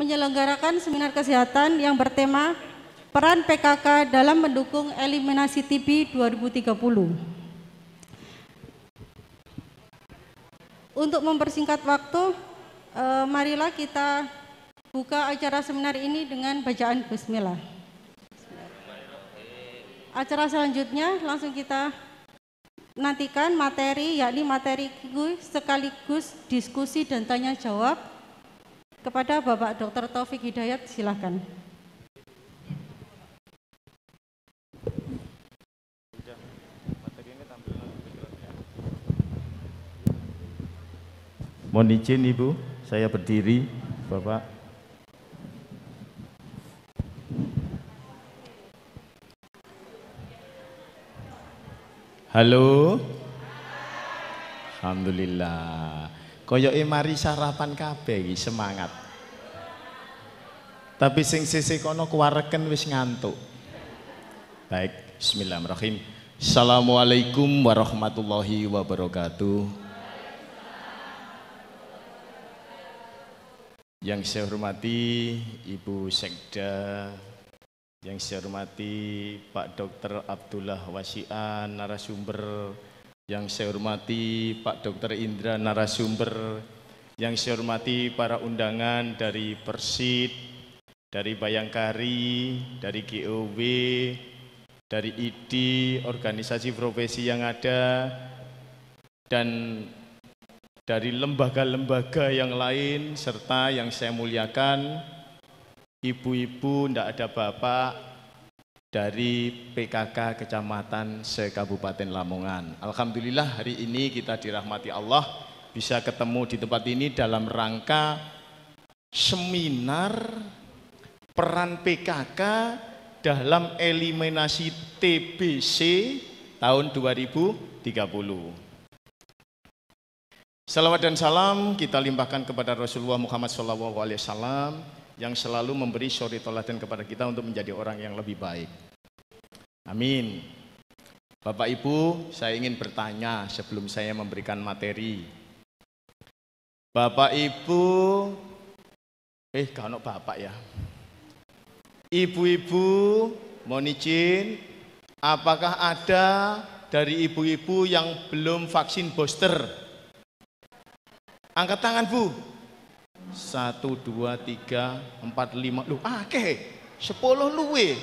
menyelenggarakan seminar kesehatan yang bertema Peran PKK dalam mendukung eliminasi TB 2030. Untuk mempersingkat waktu, marilah kita buka acara seminar ini dengan bacaan Bismillah. Acara selanjutnya langsung kita nantikan materi, yakni materi sekaligus diskusi dan tanya jawab kepada Bapak Dr. Taufik Hidayat. Silakan. Mohon izin Ibu, saya berdiri, Bapak. Halo. Alhamdulillah. Koyoke mari sarapan kabeh iki semangat. Tapi sing sisi kono kuwareken wis ngantuk. Baik, bismillahirrahmanirrahim. Assalamualaikum warahmatullahi wabarakatuh. Yang saya hormati Ibu Sekda, yang saya hormati Pak Dr. Abdullah Wasian narasumber, yang saya hormati Pak Dr. Indra narasumber, yang saya hormati para undangan dari Persid, dari Bayangkari, dari GOW, dari IDI, organisasi profesi yang ada, dan dari lembaga-lembaga yang lain, serta yang saya muliakan, ibu-ibu, ndak ada bapak, dari PKK Kecamatan se-Kabupaten Lamongan. Alhamdulillah hari ini kita dirahmati Allah, bisa ketemu di tempat ini dalam rangka seminar peran PKK dalam eliminasi TBC tahun 2030. Salawat dan salam kita limpahkan kepada Rasulullah Muhammad SAW yang selalu memberi suri teladan kepada kita untuk menjadi orang yang lebih baik. Amin. Bapak Ibu, saya ingin bertanya sebelum saya memberikan materi. Bapak Ibu, kalau bapak ya. Ibu-ibu, mohon izin, apakah ada dari ibu-ibu yang belum vaksin booster? Angkat tangan Bu. 1, 2, 3, 4, 5. Loh, akeh. 10 luwe.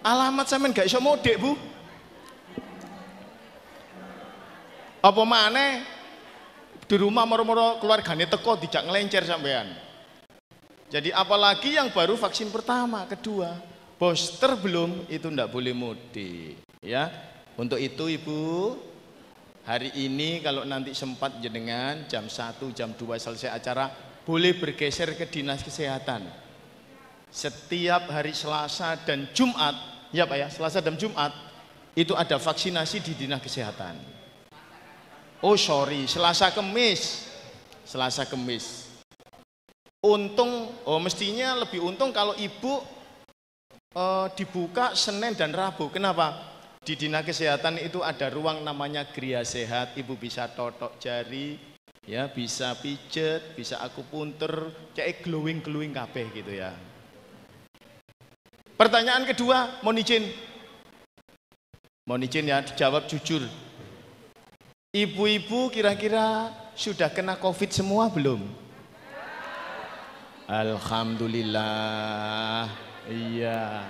Alamat sampean gak iso modek Bu. Apa maneh di rumah moro-moro keluargane teko dijak ngelencer sampean. Jadi apalagi yang baru vaksin pertama, kedua, booster belum, itu ndak boleh mudik. Ya, untuk itu Ibu, hari ini kalau nanti sempat jenengan jam 1, jam 2 selesai acara, boleh bergeser ke Dinas Kesehatan. Setiap hari Selasa dan Jumat, ya Pak ya, Selasa dan Jumat, itu ada vaksinasi di Dinas Kesehatan. Oh sorry, Selasa Kemis. Selasa Kemis. Untung, mestinya lebih untung kalau Ibu dibuka Senin dan Rabu. Kenapa? Di Dinas Kesehatan itu ada ruang namanya Gria Sehat. Ibu bisa totok jari, ya bisa pijet, bisa akupuntur, kayak glowing kabeh gitu ya. Pertanyaan kedua, mohon izin ya, dijawab jujur. Ibu-ibu kira-kira sudah kena COVID semua belum? Alhamdulillah, iya.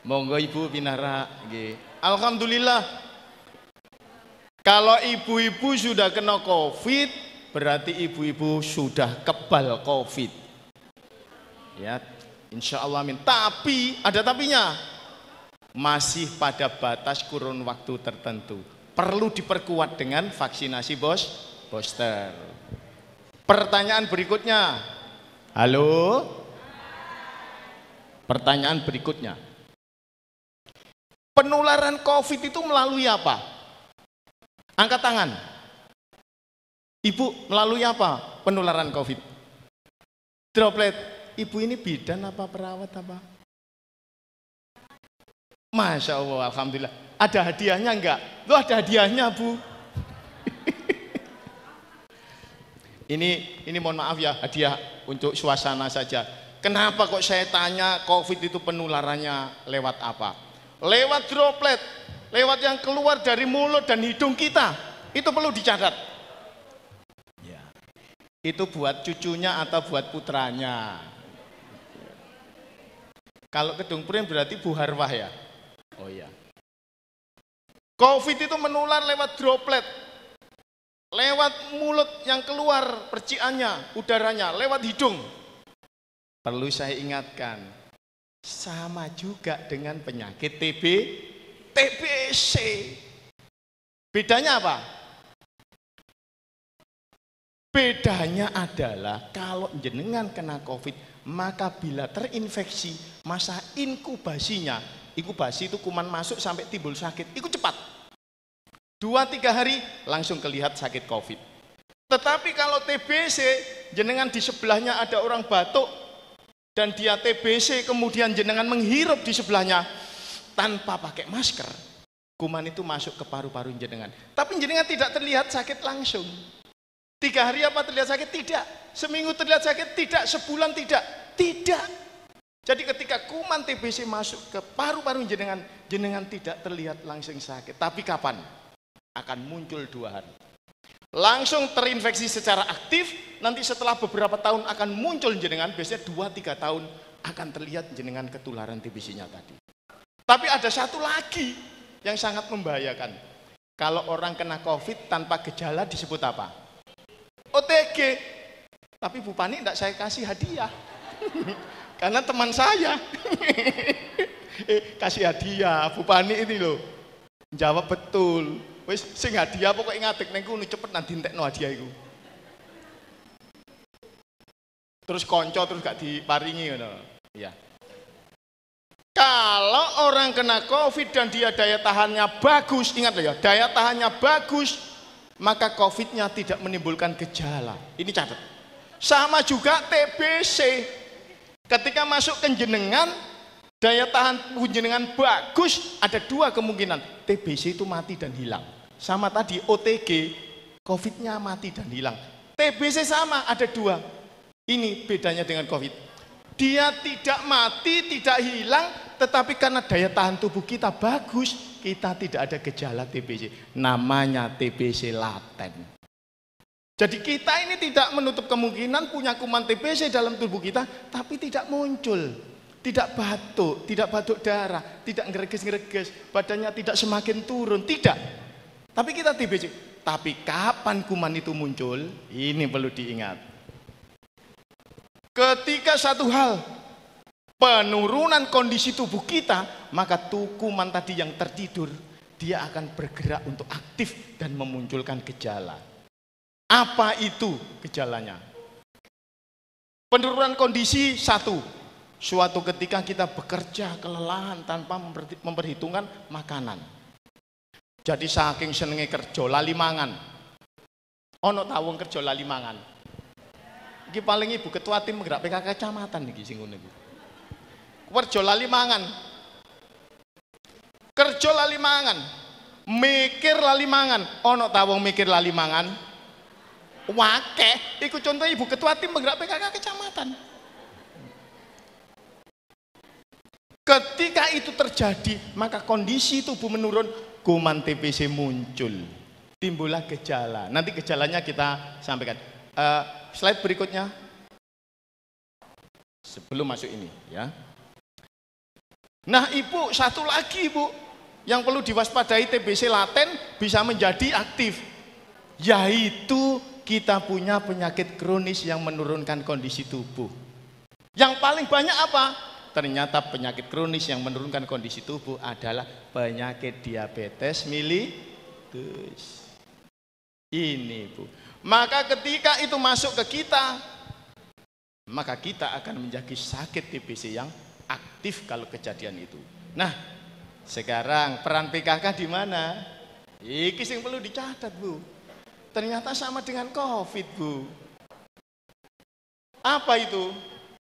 Monggo Ibu pinara, alhamdulillah. Kalau ibu-ibu sudah kena COVID, berarti ibu-ibu sudah kebal COVID. Ya, insya Allah amin. Tapi ada tapinya, masih pada batas kurun waktu tertentu. Perlu diperkuat dengan vaksinasi booster. Pertanyaan berikutnya, halo. Pertanyaan berikutnya. Penularan COVID itu melalui apa? Angkat tangan. Ibu, melalui apa penularan COVID? Droplet. Ibu ini bidan apa perawat apa? Masya Allah, alhamdulillah. Ada hadiahnya enggak? Loh, ada hadiahnya Bu. Ini mohon maaf ya, hadiah untuk suasana saja. Kenapa kok saya tanya COVID itu penularannya lewat apa? Lewat droplet, lewat yang keluar dari mulut dan hidung kita. Itu perlu dicatat. Ya. Itu buat cucunya atau buat putranya. Kalau Kedung Pring berarti Bu Harwah ya? Oh iya. COVID itu menular lewat droplet, lewat mulut yang keluar percikannya, udaranya, lewat hidung. Perlu saya ingatkan, sama juga dengan penyakit TBC. Bedanya apa? Bedanya adalah kalau jenengan kena COVID, maka bila terinfeksi, masa inkubasinya, inkubasi itu kuman masuk sampai timbul sakit, itu cepat. 2-3 hari langsung kelihatan sakit COVID. Tetapi kalau TBC, jenengan di sebelahnya ada orang batuk dan dia TBC, kemudian jenengan menghirup di sebelahnya tanpa pakai masker, kuman itu masuk ke paru-paru jenengan. Tapi jenengan tidak terlihat sakit langsung. 3 hari apa terlihat sakit? Tidak. Seminggu terlihat sakit? Tidak. Sebulan tidak. Tidak. Jadi ketika kuman TBC masuk ke paru-paru jenengan, jenengan tidak terlihat langsung sakit. Tapi kapan? Akan muncul 2 hari. Langsung terinfeksi secara aktif, nanti setelah beberapa tahun akan muncul jenengan, biasanya 2-3 tahun akan terlihat jenengan ketularan TBC-nya tadi. Tapi ada satu lagi yang sangat membahayakan. Kalau orang kena COVID tanpa gejala disebut apa? OTG. Tapi Bu Pani tidak saya kasih hadiah. Karena teman saya. Kasih hadiah, Bu Pani ini loh. Jawab betul. Wis sing hadiah pokoknya ngadeg neng kono cepet nanti entekno hadiah iku. Terus konco terus gak diparingi ngono. Ya. Kalau orang kena COVID dan dia daya tahannya bagus, ingat ya, daya tahannya bagus, maka COVID-nya tidak menimbulkan gejala. Ini catat. Sama juga TBC. Ketika masuk ke jenengan, daya tahan jenengan bagus, ada 2 kemungkinan. TBC itu mati dan hilang. Sama tadi OTG, COVID-nya mati dan hilang. TBC sama, ada 2. Ini bedanya dengan COVID. Dia tidak mati, tidak hilang, tetapi karena daya tahan tubuh kita bagus, kita tidak ada gejala TBC. Namanya TBC laten. Jadi kita ini tidak menutup kemungkinan punya kuman TBC dalam tubuh kita, tapi tidak muncul. Tidak batuk darah, tidak ngereges-ngereges, badannya tidak semakin turun, tidak. Tapi kita TBC. Tapi kapan kuman itu muncul? Ini perlu diingat. Ketika satu hal, penurunan kondisi tubuh kita, maka kuman tadi yang tertidur, dia akan bergerak untuk aktif dan memunculkan gejala. Apa itu gejalanya? Penurunan kondisi 1. Suatu ketika kita bekerja kelelahan tanpa memperhitungkan makanan. Jadi saking senenge kerja lali mangan. Ono tawong kerja lali mangan. Iki paling Ibu Ketua Tim Penggerak PKK Kecamatan iki sing ngono iki. Kerja lali mangan. Kerja lali mangan. Mikir lali mangan. Ono tawong mikir lali mangan. Wakeh, iku contoh Ibu Ketua Tim Penggerak PKK Kecamatan. Ketika itu terjadi, maka kondisi tubuh menurun, kuman TBC muncul, timbullah gejala. Nanti gejalanya kita sampaikan. Slide berikutnya. Sebelum masuk ini, ya. Nah, Ibu, satu lagi Ibu, yang perlu diwaspadai TBC laten bisa menjadi aktif, yaitu kita punya penyakit kronis yang menurunkan kondisi tubuh. Yang paling banyak apa? Ternyata penyakit kronis yang menurunkan kondisi tubuh adalah penyakit diabetes mellitus. Ini Bu. Maka ketika itu masuk ke kita, maka kita akan menjadi sakit TBC yang aktif kalau kejadian itu. Nah, sekarang peran PKK di mana? Iki yang perlu dicatat Bu. Ternyata sama dengan COVID Bu. Apa itu?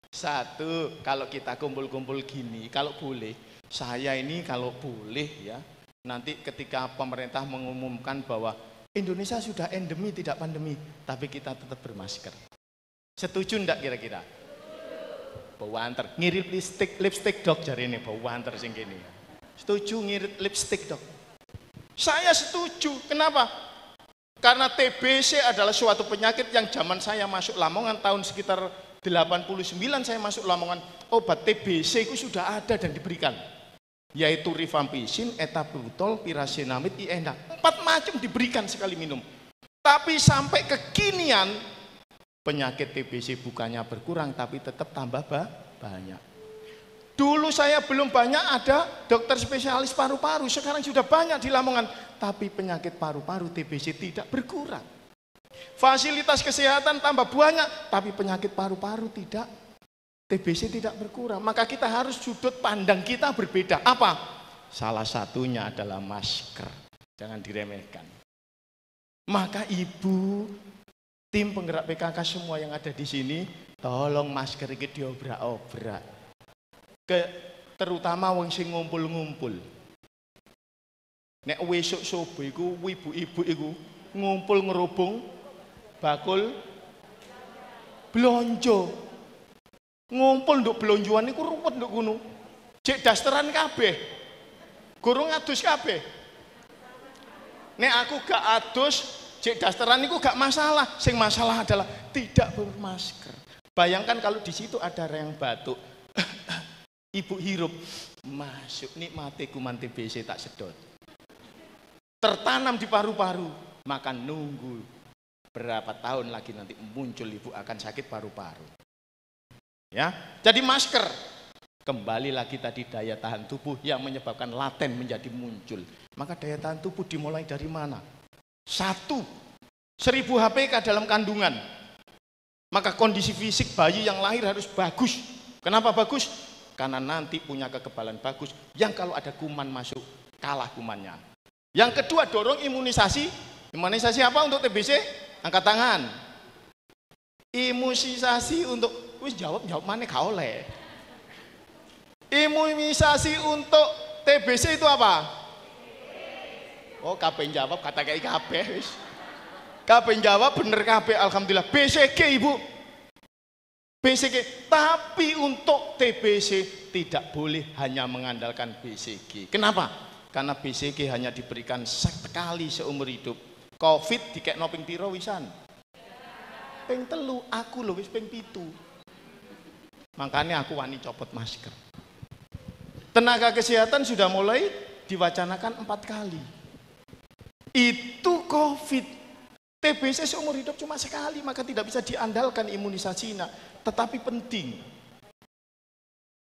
1, kalau kita kumpul-kumpul gini, kalau boleh, saya ini kalau boleh ya, nanti ketika pemerintah mengumumkan bahwa Indonesia sudah endemi tidak pandemi, tapi kita tetap bermasker. Setuju enggak kira-kira? Bau anter, ngirit lipstick dok jari ini bau anter sing kene. Setuju ngirit lipstick dok? Saya setuju. Kenapa? Karena TBC adalah suatu penyakit yang zaman saya masuk Lamongan tahun sekitar 89 saya masuk Lamongan, obat TBC itu sudah ada dan diberikan. Yaitu rifampicin, etaputrol, pirasenamid, ienda. 4 macam diberikan sekali minum. Tapi sampai kekinian penyakit TBC bukannya berkurang tapi tetap tambah banyak. Dulu saya belum banyak ada dokter spesialis paru-paru, sekarang sudah banyak di Lamongan. Tapi penyakit paru-paru TBC tidak berkurang. Fasilitas kesehatan tambah banyak, tapi penyakit paru-paru tidak, TBC tidak berkurang. Maka kita harus sudut pandang kita berbeda. Apa? Salah satunya adalah masker. Jangan diremehkan. Maka ibu, tim penggerak PKK semua yang ada di sini, tolong masker ini diobrak-obrak. Terutama wong sing ngumpul-ngumpul. Nek wesuk sobo iku ibu-ibu iku ngumpul ngerubung bakul blonjo. Ngumpul nduk blonjoan iku ruwet nduk kono. Cek dasteran kabeh. Gurung adus kabeh. Nek aku gak adus, cek dasteran iku gak masalah. Sing masalah adalah tidak bermasker. Bayangkan kalau di situ ada yang batuk. Ibu hirup, masuk nikmati kuman TBC tak sedot. Tertanam di paru-paru, maka nunggu berapa tahun lagi nanti muncul ibu akan sakit paru-paru. Ya, jadi masker. Kembali lagi tadi daya tahan tubuh yang menyebabkan laten menjadi muncul. Maka daya tahan tubuh dimulai dari mana? 1, 1000 HPK dalam kandungan. Maka kondisi fisik bayi yang lahir harus bagus. Kenapa bagus? Karena nanti punya kekebalan bagus yang kalau ada kuman masuk kalah kumannya. Yang kedua, dorong imunisasi. Imunisasi apa untuk TBC? Angkat tangan. Imunisasi untuk jawab mana gak oleh. Imunisasi untuk TBC itu apa? Oh, kabeh jawab kata kayak kabeh wis. Kabeh jawab bener kabeh alhamdulillah. BCG Ibu. BCG, tapi untuk TBC tidak boleh hanya mengandalkan BCG. Kenapa? Karena BCG hanya diberikan sekali seumur hidup. Covid dikekno ping piro wisan? Ping 3, aku lho wis ping 7. Makanya aku wani copot masker. Tenaga kesehatan sudah mulai diwacanakan 4 kali. Itu Covid. TBC seumur hidup cuma sekali, maka tidak bisa diandalkan imunisasinya. Tetapi penting.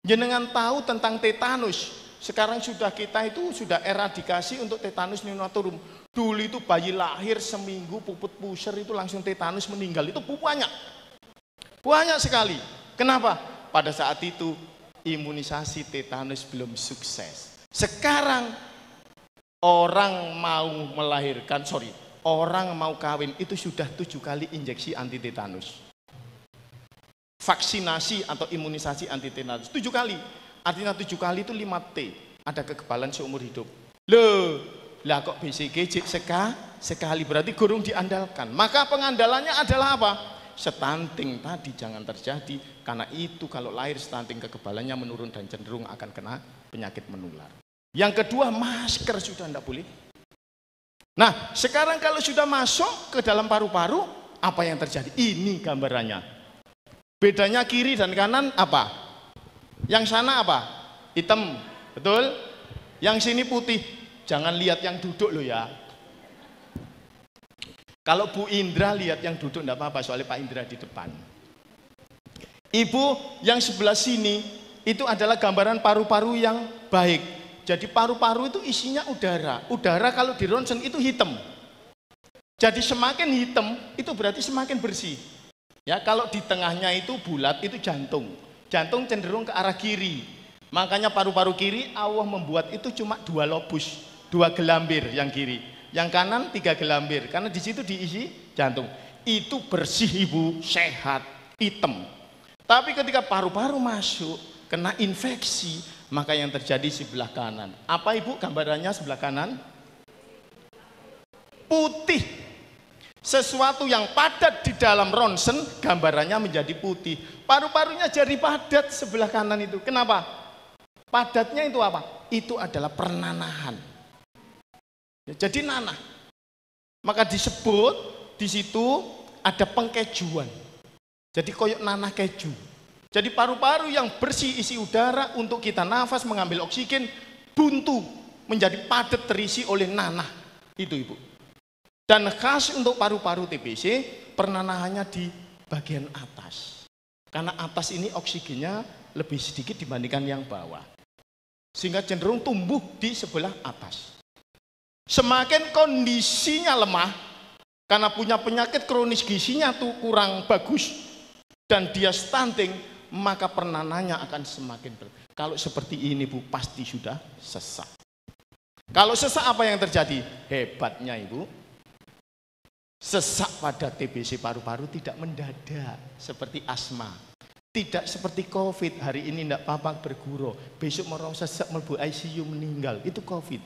Jenengan tahu tentang tetanus. Sekarang kita itu sudah eradikasi untuk tetanus neonatorium. Dulu itu bayi lahir seminggu puput pusar itu langsung tetanus meninggal. Itu banyak. Banyak sekali. Kenapa? Pada saat itu imunisasi tetanus belum sukses. Sekarang orang mau melahirkan, orang mau kawin itu sudah 7 kali injeksi anti tetanus. Vaksinasi atau imunisasi anti tetanus 7 kali. Artinya 7 kali itu 5T. Ada kekebalan seumur hidup. Loh, lah kok BCG sekali berarti gurung diandalkan. Maka pengandalannya adalah apa? Stunting tadi jangan terjadi. Karena itu kalau lahir stunting kekebalannya menurun dan cenderung akan kena penyakit menular. Yang kedua, masker sudah tidak boleh. Nah, sekarang kalau sudah masuk ke dalam paru-paru, apa yang terjadi? Ini gambarannya. Bedanya kiri dan kanan apa? Yang sana apa? Hitam, betul? Yang sini putih. Jangan lihat yang duduk loh ya. Kalau Bu Indra lihat yang duduk enggak apa-apa, soalnya Pak Indra di depan. Ibu yang sebelah sini itu adalah gambaran paru-paru yang baik. Jadi paru-paru itu isinya udara. Udara kalau di ronsen itu hitam. Jadi semakin hitam itu berarti semakin bersih. Ya, kalau di tengahnya itu bulat itu jantung. Jantung cenderung ke arah kiri. Makanya paru-paru kiri Allah membuat itu cuma 2 lobus, 2 gelambir yang kiri. Yang kanan 3 gelambir karena di situ diisi jantung. Itu bersih Ibu, sehat, hitam. Tapi ketika paru-paru masuk kena infeksi, maka yang terjadi sebelah kanan. Apa Ibu gambarannya sebelah kanan? Putih. sesuatu yang padat di dalam ronsen, gambarannya menjadi putih. Paru-parunya jadi padat sebelah kanan itu. Kenapa? Padatnya itu apa? Itu adalah pernanahan. Jadi nanah. Maka disebut di situ ada pengkejuan. Jadi koyok nanah keju. Jadi paru-paru yang bersih isi udara untuk kita nafas mengambil oksigen buntu menjadi padat terisi oleh nanah. Itu Ibu. Dan khas untuk paru-paru TBC, pernanahannya di bagian atas. Karena atas ini oksigennya lebih sedikit dibandingkan yang bawah. Sehingga cenderung tumbuh di sebelah atas. Semakin kondisinya lemah, karena punya penyakit kronis gizinya tuh kurang bagus, dan dia stunting, maka pernanahannya akan semakin berat. Kalau seperti ini Bu, pasti sudah sesak. Kalau sesak apa yang terjadi? Hebatnya Ibu, sesak pada TBC paru-paru tidak mendadak seperti asma. Tidak seperti COVID, hari ini tidak apa-apa berguru, besok merong sesak melbu ICU meninggal, itu COVID.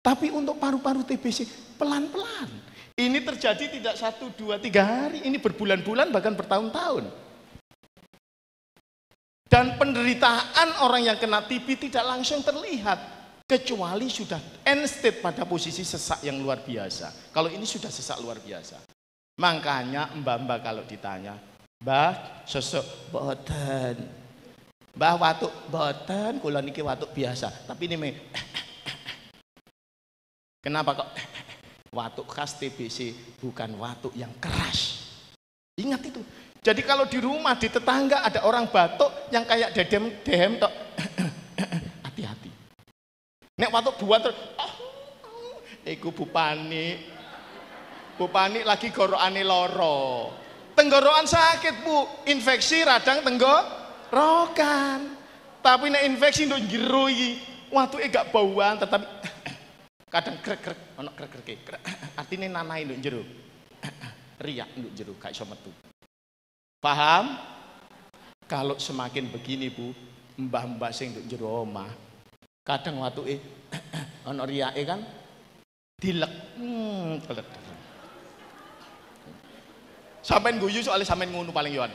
Tapi untuk paru-paru TBC pelan-pelan. Ini terjadi tidak 1, 2, 3 hari, ini berbulan-bulan bahkan bertahun-tahun. Dan penderitaan orang yang kena TB tidak langsung terlihat, kecuali sudah end state pada posisi sesak yang luar biasa. Kalau ini sudah sesak luar biasa. Makanya mbak-mbak kalau ditanya, Mbah sesek boten, Mbah watuk boten, kula niki watuk biasa. Tapi ini kenapa kok watuk khas TBC, bukan watuk yang keras. Ingat itu. Jadi kalau di rumah, di tetangga ada orang batuk yang kayak dedem tok. Hati-hati. Nek watuk buat terus, iku Bu Pani lagi gorokane loro. Tenggorokan sakit Bu, infeksi radang tenggorokan. Tapi nek infeksi nduk jero iki, watuke gak bauan tetapi kadang krek-krek, ono krek-krek. Artine nanahe nduk jero. Riak nduk jero gak iso metu. Paham? Kalau semakin begini Bu, mbah-mbah sing nduk jero omah, kadang watuke ono riake kan dilek. Sampean guyu soalnya sampean ngono paling yohan.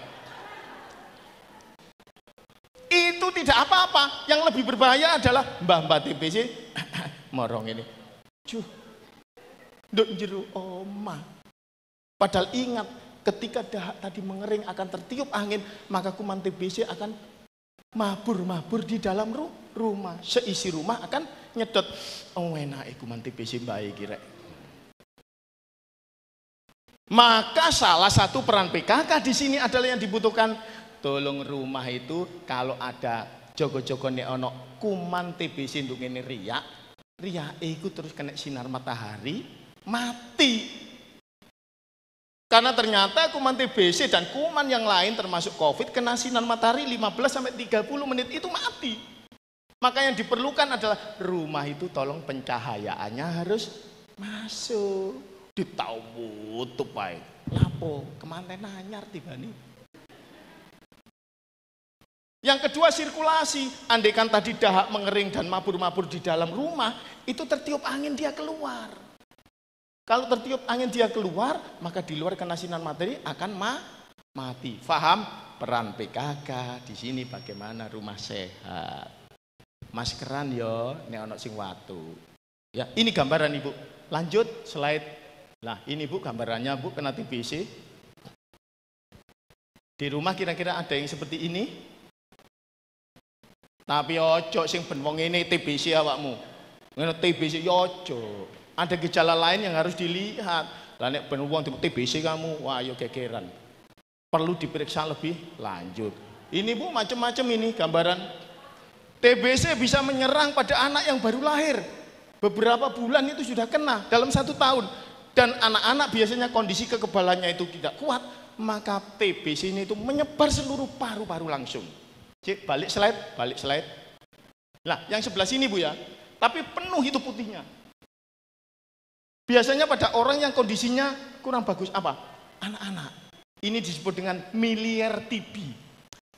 Itu tidak apa-apa. Yang lebih berbahaya adalah mbah-mbah TBC morong ini. Nduk jero omah. Padahal ingat, ketika dahak tadi mengering akan tertiup angin, maka kuman TBC akan mabur-mabur di dalam rumah. Seisi rumah akan nyedot. Oh enak kuman TBC baik kira. Maka salah satu peran PKK di sini adalah yang dibutuhkan. Tolong rumah itu kalau ada jogo-jogo nek ono kuman TBC nduk ngene riak iku terus kena sinar matahari mati. Karena ternyata kuman TBC dan kuman yang lain termasuk COVID kena sinar matahari 15 sampai 30 menit itu mati. Maka yang diperlukan adalah rumah itu tolong pencahayaannya harus masuk. Ditau tupai lapo kemanten anyar tibani. Yang kedua sirkulasi. Andaikan tadi dahak mengering dan mabur-mabur di dalam rumah, itu tertiup angin dia keluar. Kalau tertiup angin dia keluar, maka di luar kena sinar matahari akan mati. Faham? Peran PKK di sini bagaimana rumah sehat. Maskeran yo nek ono sing watu. Ya, ini gambaran Ibu. Lanjut slide. Nah ini Bu gambarannya Bu kena TBC. Di rumah kira-kira ada yang seperti ini? Tapi ojo sing ben wong ini TBC awakmu. Ngono TBC ojo. Ada gejala lain yang harus dilihat. Lah nek ben wong TBC kamu, wah yo gegeran. Perlu diperiksa lebih lanjut. Ini Bu macam-macam ini gambaran. TBC bisa menyerang pada anak yang baru lahir. Beberapa bulan itu sudah kena dalam 1 tahun. Dan anak-anak biasanya kondisi kekebalannya itu tidak kuat, maka TBC ini itu menyebar seluruh paru-paru langsung. Cik, balik slide. Nah, yang sebelah sini Bu ya, tapi penuh itu putihnya. Biasanya pada orang yang kondisinya kurang bagus apa? Anak-anak. Ini disebut dengan miliar TB.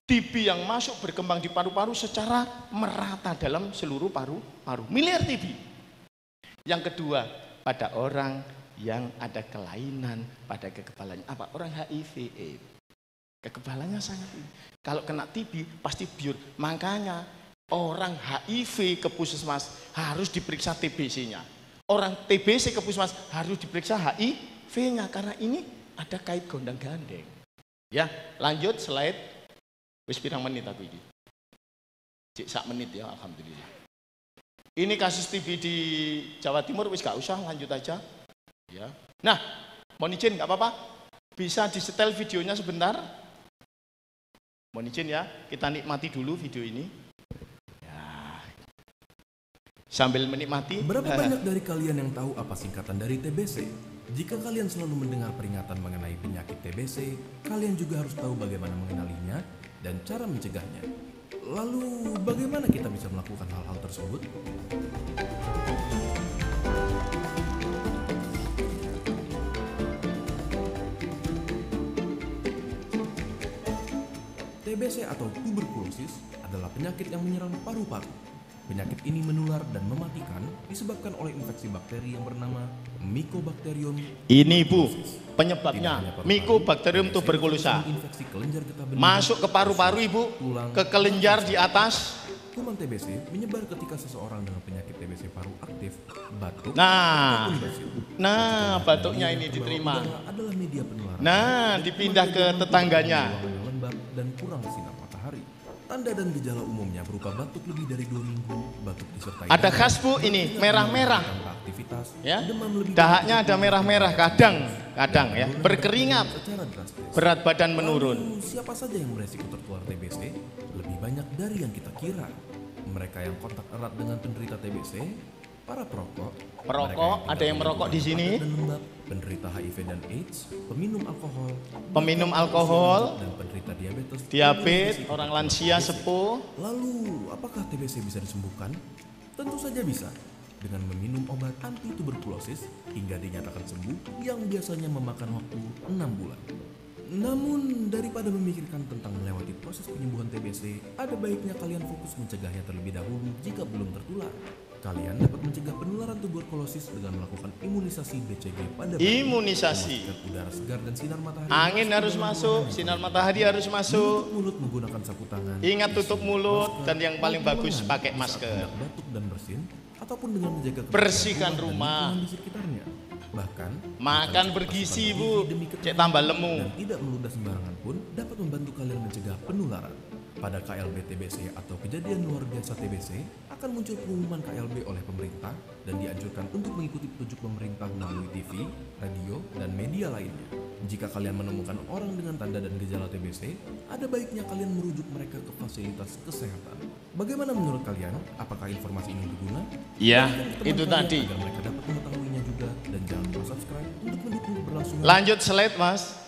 TB yang masuk berkembang di paru-paru secara merata dalam seluruh paru-paru. Miliar TB. Yang kedua, pada orang yang ada kelainan pada kekebalannya. Apa? Orang HIV AIDS. Kekebalannya sangat tinggi. Kalau kena TB pasti biur. Makanya orang HIV ke puskesmas harus diperiksa TBC-nya. Orang TBC ke puskesmas harus diperiksa HIV-nya karena ini ada kait gondang-gandeng. Ya, lanjut slide. Wis pirang menit aku ini. Cik sak menit ya, alhamdulillah. Ini kasus TB di Jawa Timur, wis gak usah, lanjut aja. Ya. Nah, mohon izin gak apa-apa. Bisa disetel videonya sebentar. Mohon izin ya, kita nikmati dulu video ini. Ya. Sambil menikmati. Berapa banyak dari kalian yang tahu apa singkatan dari TBC? Jika kalian selalu mendengar peringatan mengenai penyakit TBC, kalian juga harus tahu bagaimana mengenalinya dan cara mencegahnya. Lalu, bagaimana kita bisa melakukan hal-hal tersebut? TBC atau tuberkulosis adalah penyakit yang menyerang paru-paru. Penyakit ini menular dan mematikan disebabkan oleh infeksi bakteri yang bernama Mycobacterium. Ini Bu, penyebabnya Mycobacterium tuberculosa. Masuk ke paru-paru Ibu, ke kelenjar di atas. Kuman TBC menyebar ketika seseorang dengan penyakit TBC paru aktif batuk. Nah, batuknya ini diterima. Adalah media penularan. Nah, dipindah ke tetangganya. Lembab dan kurang sinar matahari. Tanda dan gejala umumnya berupa batuk lebih dari 2 minggu, batuk disertai ada khas Bu ini, merah-merah. Ya, dahaknya ada merah-merah, kadang ya, berkeringat, berat badan menurun. Siapa saja yang beresiko tertular TBC? Lebih banyak dari yang kita kira. Mereka yang kontak erat dengan penderita TBC, para perokok, ada yang merokok di sini, penderita HIV dan AIDS, peminum alkohol, dan penderita diabetes, orang lansia, sepuh. Lalu, apakah TBC bisa disembuhkan? Tentu saja bisa, dengan meminum obat anti tuberkulosis hingga dinyatakan sembuh yang biasanya memakan waktu 6 bulan. Namun, daripada memikirkan tentang melewati proses penyembuhan TBC, ada baiknya kalian fokus mencegahnya terlebih dahulu jika belum tertular. Kalian dapat mencegah penularan tuberkulosis dengan melakukan imunisasi BCG pada bayi. Imunisasi. Udara segar dan sinar matahari. Angin harus masuk, sinar matahari harus masuk. Tutup mulut menggunakan sapu tangan. Ingat tutup mulut dan yang paling bagus pakai masker. Batuk dan bersin ataupun dengan menjaga bersihkan rumah di sekitarnya. Bahkan makan bergizi Bu, cek tambah lemu. Dan tidak meludah sembarangan pun dapat membantu kalian mencegah penularan. Pada KLB TBC atau kejadian luar biasa TBC akan muncul pengumuman KLB oleh pemerintah dan dianjurkan untuk mengikuti petunjuk pemerintah melalui TV, radio, dan media lainnya. Jika kalian menemukan orang dengan tanda dan gejala TBC, ada baiknya kalian merujuk mereka ke fasilitas kesehatan. Bagaimana menurut kalian? Apakah informasi ini berguna? Iya, itu tadi. Agar mereka dapat mengetahuinya juga dan jangan lupa subscribe untuk mendukung keberlangsungan. Lanjut slide Mas.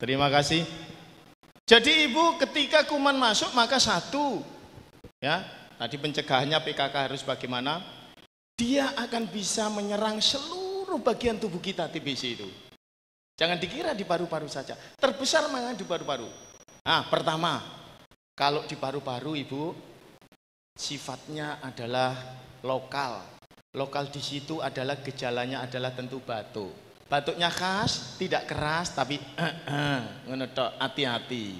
Terima kasih. Jadi Ibu ketika kuman masuk maka satu, ya tadi pencegahannya PKK harus bagaimana? Dia akan bisa menyerang seluruh bagian tubuh kita TBC itu. Jangan dikira di paru-paru saja. Terbesar mana di paru-paru. Nah pertama, kalau di paru-paru Ibu sifatnya adalah lokal. Lokal di situ adalah gejalanya adalah tentu batuk. Batuknya khas, tidak keras, tapi ngenetok, hati-hati.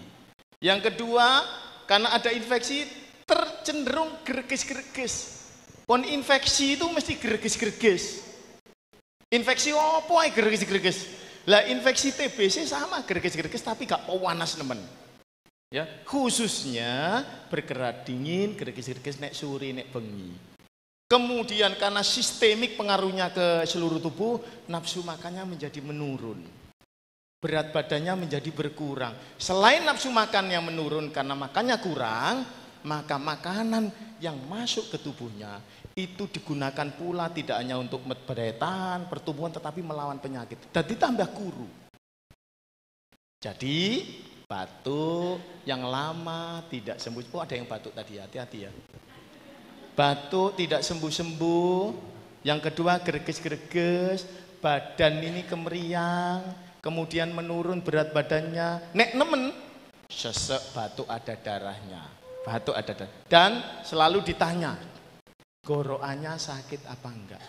Yang kedua, karena ada infeksi, tercenderung greges-greges. Pon infeksi itu mesti greges-greges. Infeksi apa ya greges-greges? Lah infeksi TBC sama greges-greges, tapi gak panas nemen. Ya, khususnya bergerak dingin, greges-greges nek suri, nek bengi. Kemudian karena sistemik pengaruhnya ke seluruh tubuh, nafsu makannya menjadi menurun. Berat badannya menjadi berkurang. Selain nafsu makan yang menurun karena makannya kurang, maka makanan yang masuk ke tubuhnya itu digunakan pula tidak hanya untuk berdaya tahan, pertumbuhan, tetapi melawan penyakit. Dan ditambah kuru. Jadi batuk yang lama tidak sembuh. Oh ada yang batuk tadi, hati-hati ya. Batuk tidak sembuh-sembuh, yang kedua greges-greges, badan ini kemeriang, kemudian menurun berat badannya, nek nemen, sesek batuk ada darahnya, batuk ada darah, dan selalu ditanya, gorokannya sakit apa enggak?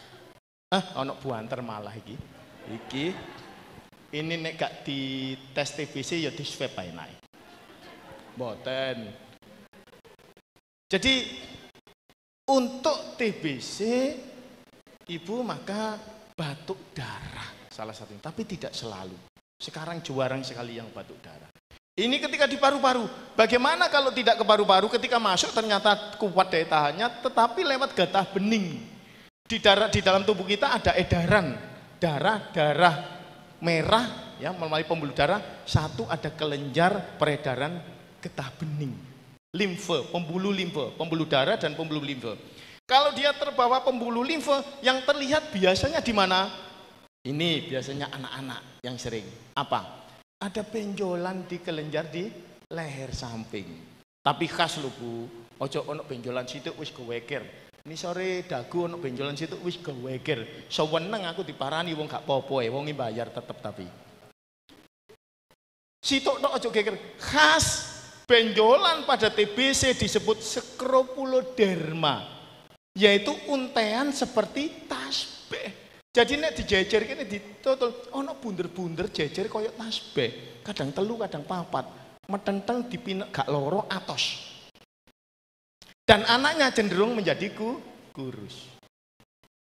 Ono buanter malah iki, Iki ini nek gak di tes TBC ya di swab ae naik. Mboten. Jadi untuk TBC ibu maka batuk darah salah satunya, tapi tidak selalu. Sekarang jarang sekali yang batuk darah. Ini ketika di paru-paru. Bagaimana kalau tidak ke paru-paru, ketika masuk ternyata kuat daya tahannya, tetapi lewat getah bening. Di dalam tubuh kita ada edaran darah merah ya melalui pembuluh darah. Satu ada kelenjar peredaran getah bening. Limfe, pembuluh darah dan pembuluh limfe. Kalau dia terbawa pembuluh limfe, yang terlihat biasanya di mana? Ini biasanya anak-anak yang sering. Apa? Ada benjolan di kelenjar di leher samping. Tapi khas lho Bu, ojo ono benjolan situ wis geweger. Ini sore dagu ono benjolan situ wis geweger. Seweneng aku diparani wong gak popo wong bayar tetep tapi. Situ tok ojo geger. Khas benjolan pada TBC disebut skropuloderma, yaitu untean seperti tasbih. Jadi nek dijejer kene ditotul ana bunder-bunder jejer kaya tasbih. Kadang telu, kadang papat. Metenteng dipinek gak loro atos. Dan anaknya cenderung menjadi kurus.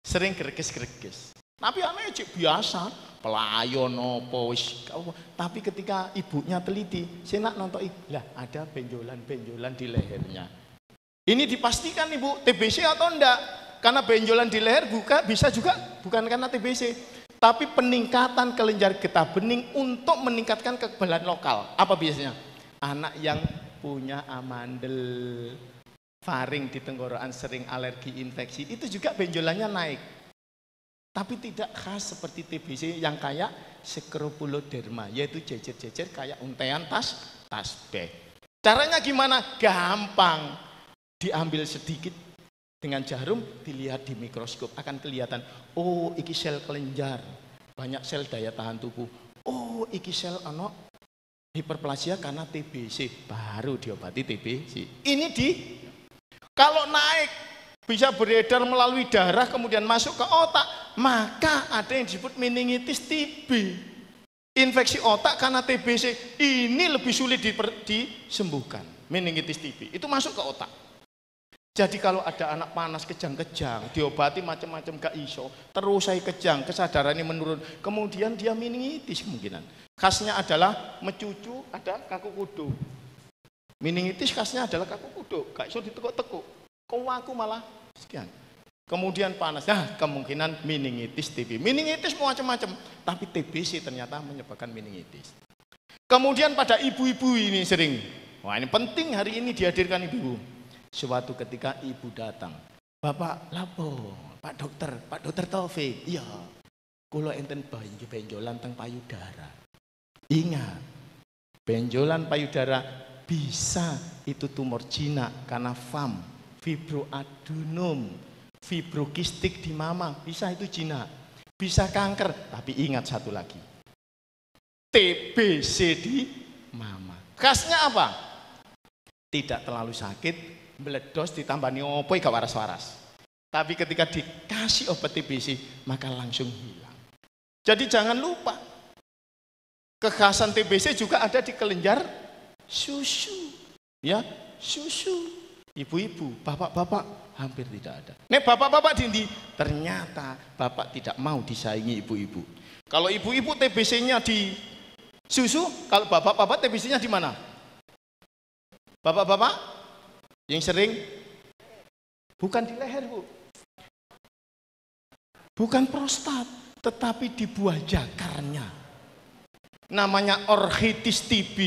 Sering greges-greges. Tapi anaknya cek biasa, pelayon apa wis. Tapi ketika ibunya teliti, saya nak nonton lah ada benjolan-benjolan di lehernya. Ini dipastikan Ibu TBC atau enggak? Karena benjolan di leher bisa juga bukan karena TBC, tapi peningkatan kelenjar getah bening untuk meningkatkan kekebalan lokal. Apa biasanya? Anak yang punya amandel, faring di tenggorokan, sering alergi infeksi, itu juga benjolannya naik. Tapi tidak khas seperti TBC yang kayak skropuloderma, yaitu jejer-jejer kayak untean tasbih. Caranya gimana? Gampang. Diambil sedikit dengan jarum, dilihat di mikroskop akan kelihatan, oh iki sel kelenjar, banyak sel daya tahan tubuh. Oh iki sel ano hiperplasia karena TBC, baru diobati TBC. Ini kalau naik bisa beredar melalui darah kemudian masuk ke otak, maka ada yang disebut meningitis TB. Infeksi otak karena TBC ini lebih sulit disembuhkan. Meningitis TB itu masuk ke otak. Jadi kalau ada anak panas kejang-kejang, diobati macam-macam gak iso, terus saya kejang, kesadarannya menurun, kemudian dia meningitis kemungkinan. Khasnya adalah mencucu, ada kaku kudu. Meningitis khasnya adalah kaku kudu, gak iso ditekuk-tekuk. Kok aku malah sekian. Kemudian panas, nah kemungkinan meningitis TB. Meningitis macam-macam, tapi TBC ternyata menyebabkan meningitis. Kemudian pada ibu-ibu ini sering, wah ini penting hari ini dihadirkan ibu. Suatu ketika ibu datang, Bapak lapo, Pak Dokter Taufik, iya, kula enten benjolan teng payudara. Ingat, benjolan payudara bisa itu tumor jinak karena FAM, fibroadenum, fibrokistik di mama, bisa itu jinak, bisa kanker. Tapi ingat satu lagi, TBC di mama. Khasnya apa? Tidak terlalu sakit, meledos ditambani opo gak waras-waras. Tapi ketika dikasih obat TBC maka langsung hilang. Jadi jangan lupa kekhasan TBC juga ada di kelenjar susu. Ya, susu. Ibu-ibu, bapak-bapak hampir tidak ada. Nek bapak-bapak dindi, ternyata bapak tidak mau disaingi ibu-ibu. Kalau ibu-ibu TBC-nya di susu, kalau bapak-bapak TBC-nya di mana? Bapak-bapak yang sering bukan di leher Bu, bukan prostat, tetapi di buah jakarnya, namanya orchitis TB.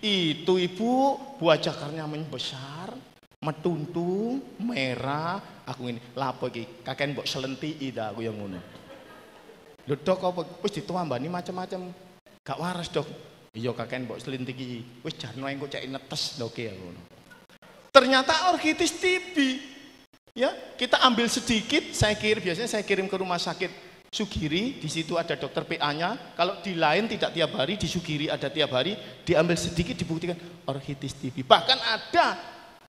Itu ibu buah jakarnya membesar, metuntung, merah. Aku ini lapo iki kakek mbok selenti ida aku yang ngono. Lho Dok apa wis ditambani macam-macam gak waras Dok. Iya kakek mbok selenti iki wis jarno engko cek netes doke aku ngono. Ternyata orchitis TB. Ya, kita ambil sedikit, biasanya saya kirim ke rumah sakit Sugiri, di situ ada dokter PA-nya. Kalau di lain tidak tiap hari, di Sugiri ada tiap hari, diambil sedikit dibuktikan orchitis TB. Bahkan ada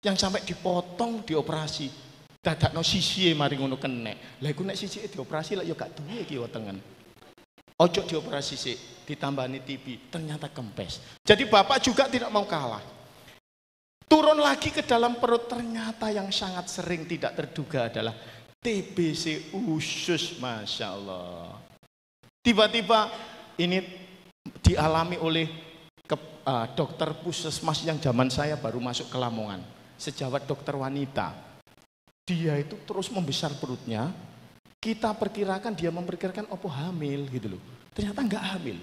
yang sampai dipotong, dioperasi. Dadakno sisi mari ngono kenek. Lah iku nek sisi dioperasi lah ya gak duwe iki wetengen. Ojo dioperasi sih, ditambani TB, ternyata kempes. Jadi bapak juga tidak mau kalah. Turun lagi ke dalam perut, ternyata yang sangat sering tidak terduga adalah TBC usus, Masya Allah. Tiba-tiba ini dialami oleh dokter puskesmas yang zaman saya baru masuk ke Lamongan, sejawat dokter wanita. Dia itu terus membesar perutnya. Kita perkirakan, dia memperkirakan opo hamil gitu loh. Ternyata enggak hamil.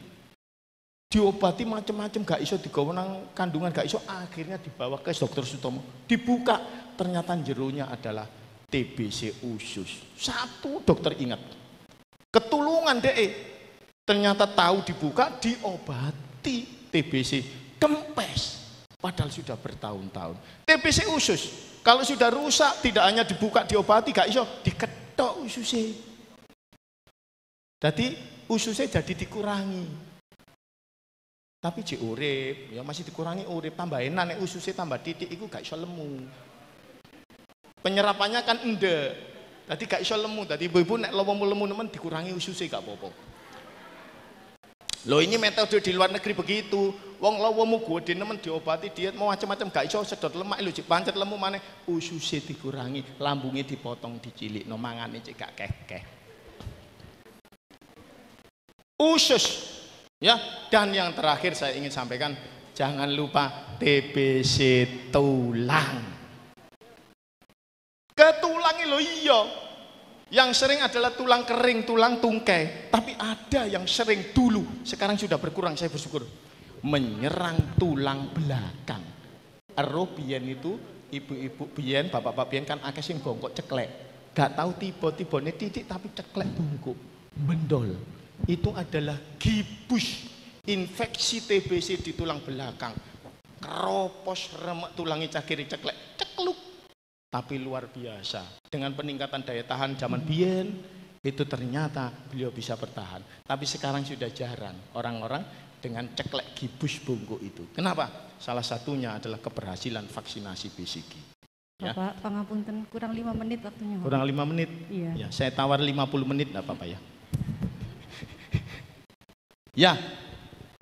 Diobati macam-macam, gak iso digawa nang kandungan, gak iso, akhirnya dibawa ke dokter Sutomo. Dibuka, ternyata jeronya adalah TBC usus. Satu dokter ingat. Ketulungan DE. Ternyata tahu dibuka, diobati TBC kempes. Padahal sudah bertahun-tahun. TBC usus, kalau sudah rusak tidak hanya dibuka, diobati, gak iso, diketok ususnya. Jadi ususnya jadi dikurangi. Tapi cik urip, ya masih dikurangi urip, tambah enak nek ususnya tambah titik, itu gak iso lemu. Penyerapannya kan endek, jadi gak iso lemu. Jadi ibu-ibu nek lomo lemu nemen dikurangi ususnya gak apa-apa. Loh ini metode di luar negeri begitu. Wong lowomu gede nemen diobati diet mau macam-macam gak iso sedot lemak lho cik pancet lemu maneh ususnya dikurangi, lambungnya dipotong dicilik, no mangane cik gak kekeh. Usus. Ya, dan yang terakhir saya ingin sampaikan, jangan lupa TBC tulang. Ketulangi loh iya. Yang sering adalah tulang kering, tulang tungkai. Tapi ada yang sering dulu, sekarang sudah berkurang, saya bersyukur. Menyerang tulang belakang. Biyen itu ibu-ibu biyen, bapak-bapak biyen kan akeh sing bongkok ceklek. Gak tahu tiba-tibane titik tapi ceklek bungkuk, bendol. Itu adalah gibus, infeksi TBC di tulang belakang. Keropos remek tulangnya cakiri ceklek, cekluk. Tapi luar biasa, dengan peningkatan daya tahan zaman biyen, itu ternyata beliau bisa bertahan. Tapi sekarang sudah jarang orang-orang dengan ceklek gibus bungkuk itu. Kenapa? Salah satunya adalah keberhasilan vaksinasi BCG. Ya. Bapak, pangapunten, kurang 5 menit waktunya. Kurang 5 menit? Iya. Ya, saya tawar 50 menit, enggak apa-apa ya. Ya,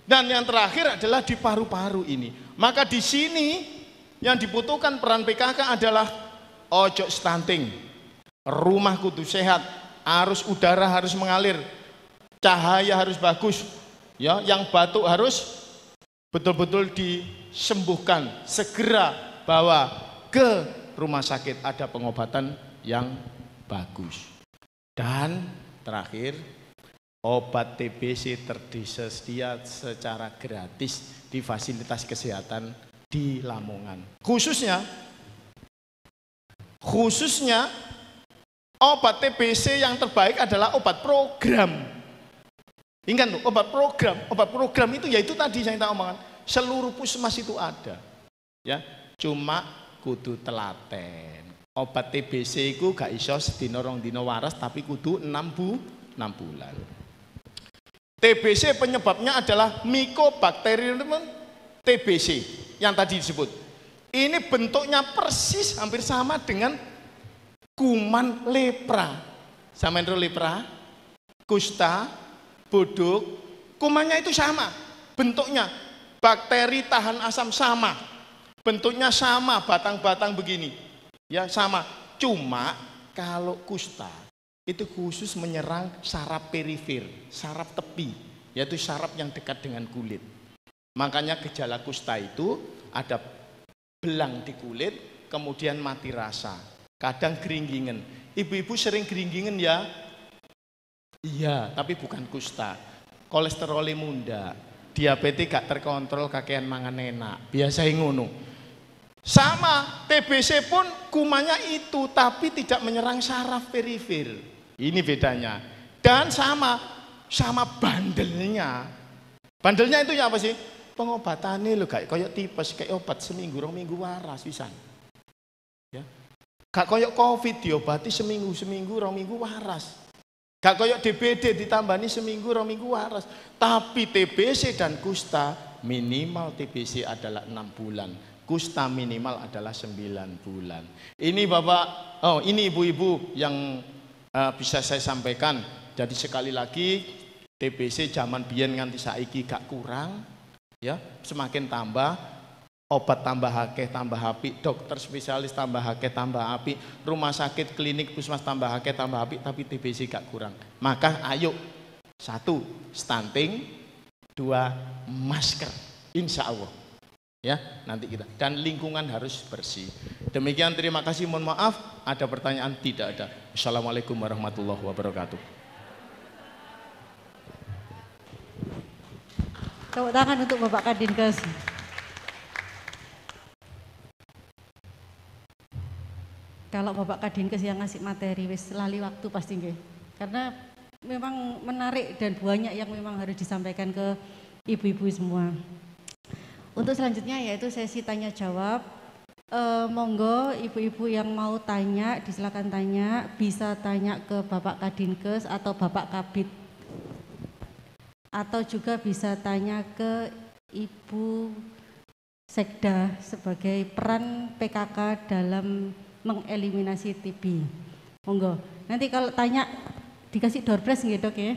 dan yang terakhir adalah di paru-paru ini. Maka di sini yang dibutuhkan peran PKK adalah ojo stunting, rumah kudu sehat, arus udara harus mengalir, cahaya harus bagus, ya, yang batuk harus betul-betul disembuhkan, segera bawa ke rumah sakit, ada pengobatan yang bagus. Dan terakhir, obat TBC tersedia secara gratis di fasilitas kesehatan di Lamongan. Khususnya obat TBC yang terbaik adalah obat program. Ingat tuh, obat program itu yaitu tadi yang kita omongkan, seluruh puskesmas itu ada. Ya, cuma kudu telaten. Obat TBC itu gak iso sedina rong dina waras tapi kudu 6 bulan. TBC penyebabnya adalah Mycobacterium TBC yang tadi disebut. Ini bentuknya persis hampir sama dengan kuman lepra. Sama lepra, kusta, bodok, kumannya itu sama. Bentuknya bakteri tahan asam sama. Bentuknya sama, batang-batang begini. Ya, sama. Cuma kalau kusta itu khusus menyerang saraf perifer, saraf tepi, yaitu saraf yang dekat dengan kulit. Makanya gejala kusta itu ada belang di kulit, kemudian mati rasa, kadang geringgingan. Ibu-ibu sering geringgingan ya? Iya, tapi bukan kusta. Kolesterolnya munda, diabetes gak terkontrol, kakean mangan enak, biasa ngono. Sama, TBC pun kumannya itu, tapi tidak menyerang saraf perifer. Ini bedanya. Dan sama bandelnya. Bandelnya itu ya apa sih? Pengobatannya lo kayak tipes, kayak obat seminggu, 2 minggu waras pisan. Ya. Gak kayak COVID diobati seminggu, 2 minggu waras. Gak kayak DBD ditambani seminggu, 2 minggu waras. Tapi TBC dan kusta minimal TBC adalah 6 bulan. Kusta minimal adalah 9 bulan. Ini Bapak, ini ibu-ibu yang bisa saya sampaikan. Jadi sekali lagi TBC zaman biyen nganti saiki gak kurang, ya, semakin tambah, obat tambah akeh tambah apik, dokter spesialis tambah akeh tambah apik, rumah sakit klinik puskesmas tambah akeh tambah apik, tapi TBC gak kurang. Maka ayo, 1 stunting, 2 masker, insya Allah. Ya, nanti kita, dan lingkungan harus bersih. Demikian, terima kasih, mohon maaf ada pertanyaan, tidak ada. Assalamualaikum warahmatullahi wabarakatuh. Tepuk tangan untuk Bapak Kadinkes. Kalau Bapak Kadinkes yang ngasih materi, wis lali waktu pasti nggih. Karena memang menarik dan banyak yang memang harus disampaikan ke ibu-ibu semua. Untuk selanjutnya yaitu sesi tanya jawab. Monggo ibu-ibu yang mau tanya, disilakan tanya, bisa tanya ke Bapak Kadinkes atau Bapak Kabid, atau juga bisa tanya ke Ibu Sekda sebagai peran PKK dalam mengeliminasi TB. Monggo. Nanti kalau tanya dikasih door prize nggih, Dok ya?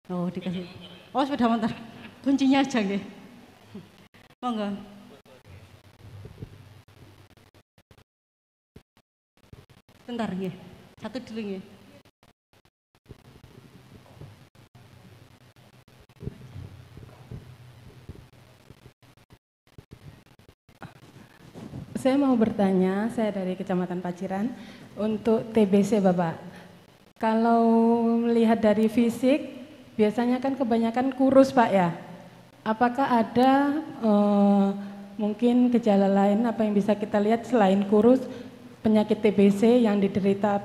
Oh, dikasih. Oh, sepeda motor. Kuncinya aja nggih. Monggo. Bentar nggih. Satu dulu nggih. Saya mau bertanya, saya dari Kecamatan Paciran, untuk TBC Bapak. Kalau melihat dari fisik, biasanya kan kebanyakan kurus Pak ya. Apakah ada mungkin gejala lain apa yang bisa kita lihat selain kurus, penyakit TBC yang diderita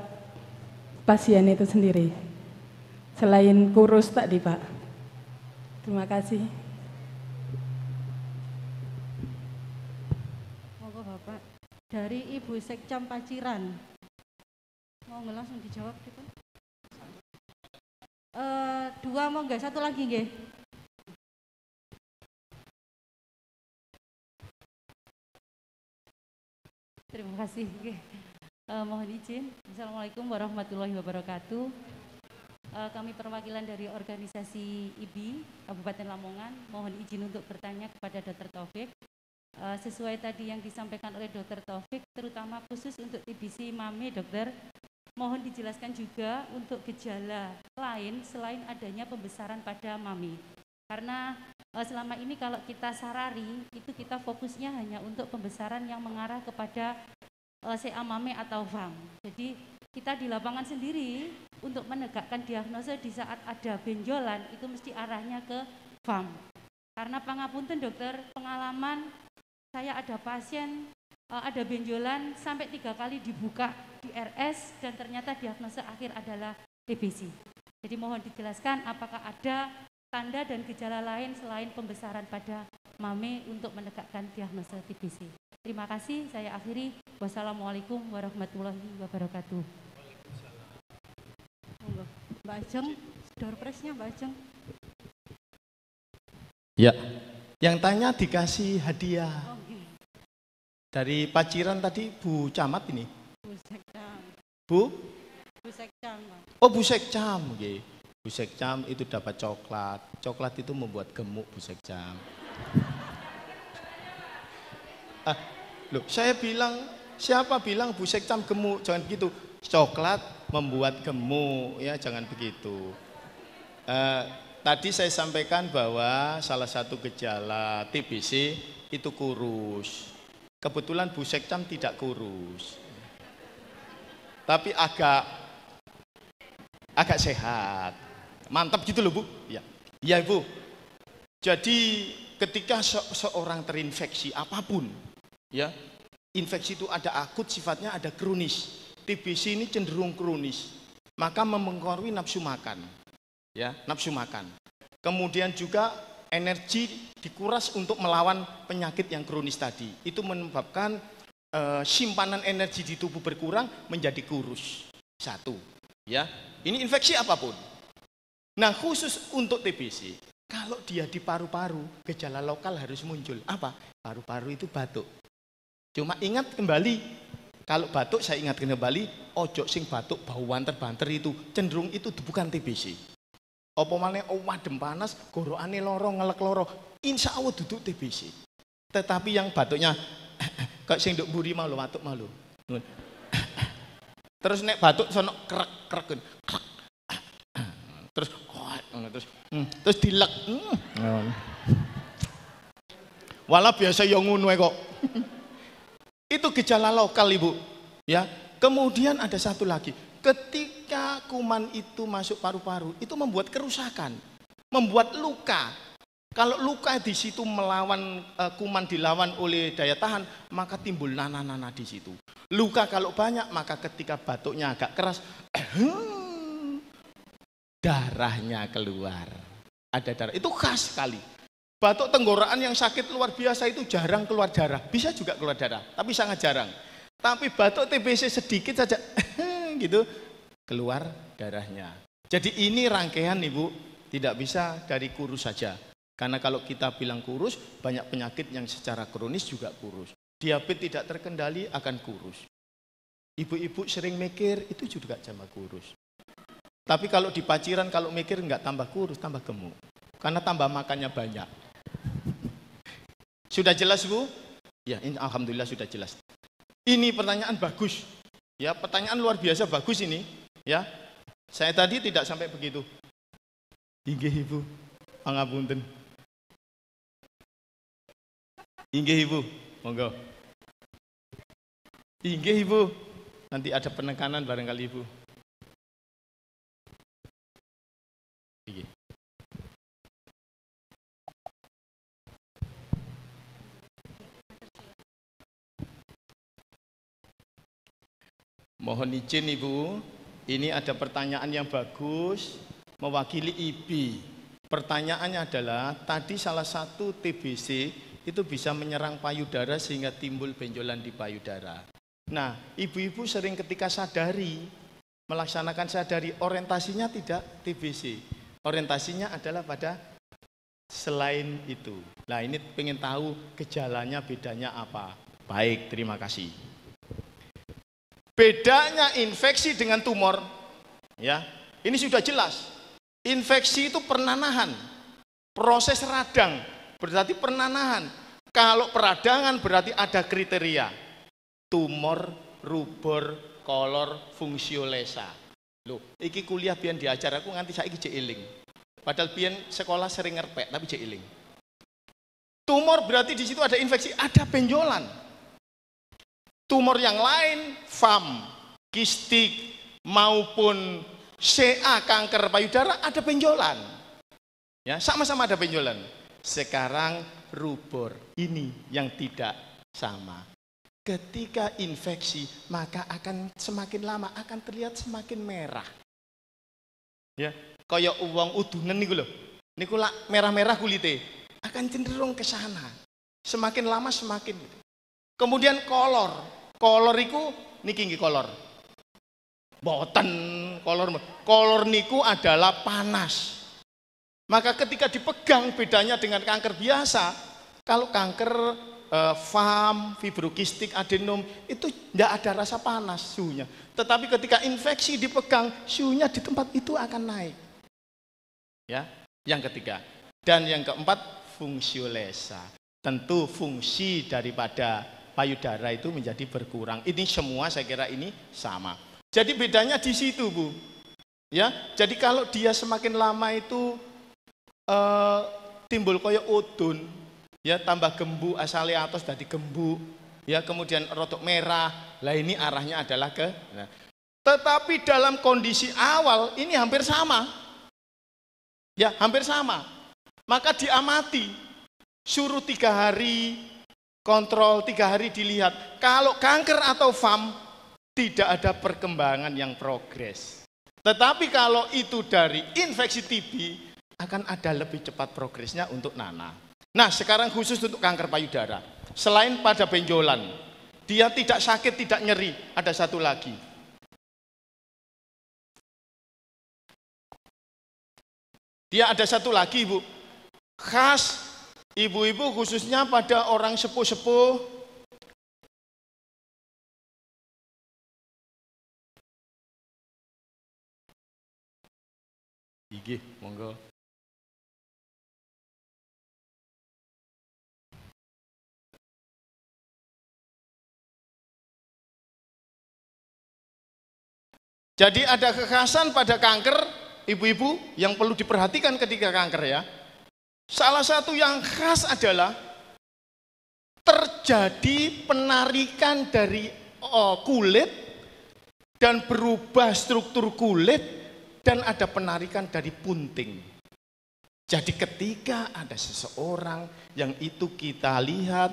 pasien itu sendiri? Selain kurus tadi Pak. Terima kasih. Dari Ibu Sekcam Paciran, mau nggak langsung dijawab gitu? 2 mau nggak, 1 lagi nggih? Terima kasih. Mohon izin. Assalamualaikum warahmatullahi wabarakatuh. Kami perwakilan dari organisasi IBI Kabupaten Lamongan. Mohon izin untuk bertanya kepada Dr. Taufik. Sesuai tadi yang disampaikan oleh Dr. Taufik, terutama khusus untuk TBC MAME, Dokter, mohon dijelaskan juga untuk gejala lain selain adanya pembesaran pada MAME. Karena selama ini kalau kita sarari, itu kita fokusnya hanya untuk pembesaran yang mengarah kepada CA MAME atau VAM. Jadi kita di lapangan sendiri untuk menegakkan diagnosa di saat ada benjolan, itu mesti arahnya ke VAM. Karena pangapunten dokter, pengalaman saya ada pasien, ada benjolan sampai 3 kali dibuka di RS dan ternyata diagnosa akhir adalah TBC. Jadi mohon dijelaskan apakah ada tanda dan gejala lain selain pembesaran pada MAME untuk menegakkan diagnosa TBC. Terima kasih, saya akhiri. Wassalamualaikum warahmatullahi wabarakatuh. Mbak Ajeng, door prize-nya Mbak Ajeng. Ya, yang tanya dikasih hadiah. Dari Paciran tadi Bu Camat ini. Bu Sekcam. Bu Sekcam. Oh, Bu Sekcam, okay. Bu Sekcam itu dapat coklat. Coklat itu membuat gemuk, Bu Sekcam. Loh, saya bilang, siapa bilang Bu Sekcam gemuk? Jangan begitu. Coklat membuat gemuk, ya jangan begitu. Tadi saya sampaikan bahwa salah satu gejala TBC itu kurus. Kebetulan Bu Sekcam tidak kurus, tapi agak sehat, mantap gitu loh Bu. Ya, ya Ibu. Jadi ketika seorang terinfeksi apapun, ya infeksi itu ada akut sifatnya, ada kronis. TBC ini cenderung kronis, maka mempengaruhi nafsu makan, ya nafsu makan. Kemudian juga energi dikuras untuk melawan penyakit yang kronis tadi. Itu menyebabkan simpanan energi di tubuh berkurang menjadi kurus. 1, ya. Ini infeksi apapun. Nah, khusus untuk TBC, kalau dia di paru-paru, gejala lokal harus muncul. Apa? Paru-paru itu batuk. Cuma ingat kembali, kalau batuk saya ingatkan kembali, ojo sing batuk bau banter-banter itu cenderung itu bukan TBC. Apa maneh wadem panas, gorokane loro, ngelek loro. Insya Allah duduk TBC. Tetapi yang batuknya kayak sing nduk mburi mau lho, batuk mau lho. Terus nek batuk sono krek-krek. Terus terus dilek. Walah biasa yang ngono kok. Itu gejala lokal Ibu. Ya. Kemudian ada satu lagi. Ketika kuman itu masuk paru-paru, itu membuat kerusakan, membuat luka. Kalau luka di situ melawan kuman dilawan oleh daya tahan, maka timbul nanah-nanah di situ. Luka kalau banyak, maka ketika batuknya agak keras, darahnya keluar. Ada darah. Itu khas sekali. Batuk tenggorokan yang sakit luar biasa itu jarang keluar darah. Bisa juga keluar darah, tapi sangat jarang. Tapi batuk TBC sedikit saja gitu keluar darahnya. Jadi ini rangkaian Ibu, tidak bisa dari kurus saja. Karena kalau kita bilang kurus, banyak penyakit yang secara kronis juga kurus. Diabetes tidak terkendali akan kurus. Ibu-ibu sering mikir itu juga sama kurus. Tapi kalau di Paciran kalau mikir enggak tambah kurus, tambah gemuk. Karena tambah makannya banyak. Sudah jelas Bu? Ya, ini alhamdulillah sudah jelas. Ini pertanyaan bagus. Ya, pertanyaan luar biasa bagus ini. Ya, saya tadi tidak sampai begitu. Inggih Ibu, pangapunten. Inggih Ibu, monggo. Inggih Ibu, nanti ada penekanan barangkali Ibu. Inggih. Mohon izin Ibu, ini ada pertanyaan yang bagus mewakili IBI. Pertanyaannya adalah, tadi salah satu TBC itu bisa menyerang payudara sehingga timbul benjolan di payudara. Nah, ibu-ibu sering ketika sadari, melaksanakan sadari, orientasinya tidak TBC. Orientasinya adalah pada selain itu. Nah, ini pengen tahu gejalanya bedanya apa. Baik, terima kasih. Bedanya infeksi dengan tumor, ya, ini sudah jelas. Infeksi itu pernanahan, proses radang, berarti pernanahan. Kalau peradangan berarti ada kriteria. Tumor, rubor, kolor, fungsiolesa. Loh, iki kuliah biyen diajar aku nganti saiki jek eling. Padahal biyen sekolah sering ngerpek tapi jek eling. Tumor berarti di situ ada infeksi, ada benjolan. Tumor yang lain, FAM, kistik, maupun CA, kanker payudara, ada benjolan. Ya, sama-sama ada benjolan. Sekarang rubor, ini yang tidak sama. Ketika infeksi, maka akan semakin lama, akan terlihat semakin merah. Ya, kayak uang udunan niku lho. Niku lak merah-merah kulite, akan cenderung ke sana. Semakin lama semakin. Kemudian kolor. Kolor iku niki nggih kolor. Boten kolor niku adalah panas. Maka ketika dipegang, bedanya dengan kanker biasa, kalau kanker FAM, fibrokistik, adenom itu tidak ada rasa panas suhunya. Tetapi ketika infeksi dipegang, suhunya di tempat itu akan naik. Ya, yang ketiga. Dan yang keempat, fungsiolesa. Tentu fungsi daripada payudara itu menjadi berkurang. Ini semua saya kira ini sama. Jadi bedanya di situ Bu. Ya, jadi kalau dia semakin lama itu timbul koyo udun, ya tambah gembu, asalnya atas dari gembu, ya kemudian rotok merah. Lah ini arahnya adalah ke. Nah. Tetapi dalam kondisi awal ini hampir sama. Ya, hampir sama. Maka diamati, suruh 3 hari, kontrol 3 hari dilihat. Kalau kanker atau FAM tidak ada perkembangan yang progres. Tetapi kalau itu dari infeksi TB akan ada lebih cepat progresnya untuk nanah. Nah, sekarang khusus untuk kanker payudara. Selain pada benjolan, dia tidak sakit, tidak nyeri, ada satu lagi. Dia ada satu lagi, Bu. Khas ibu-ibu khususnya pada orang sepuh-sepuh. IG Nggih, monggo. Jadi ada kekhasan pada kanker, ibu-ibu, yang perlu diperhatikan ketika kanker ya. Salah satu yang khas adalah terjadi penarikan dari kulit dan berubah struktur kulit dan ada penarikan dari punting. Jadi ketika ada seseorang yang itu kita lihat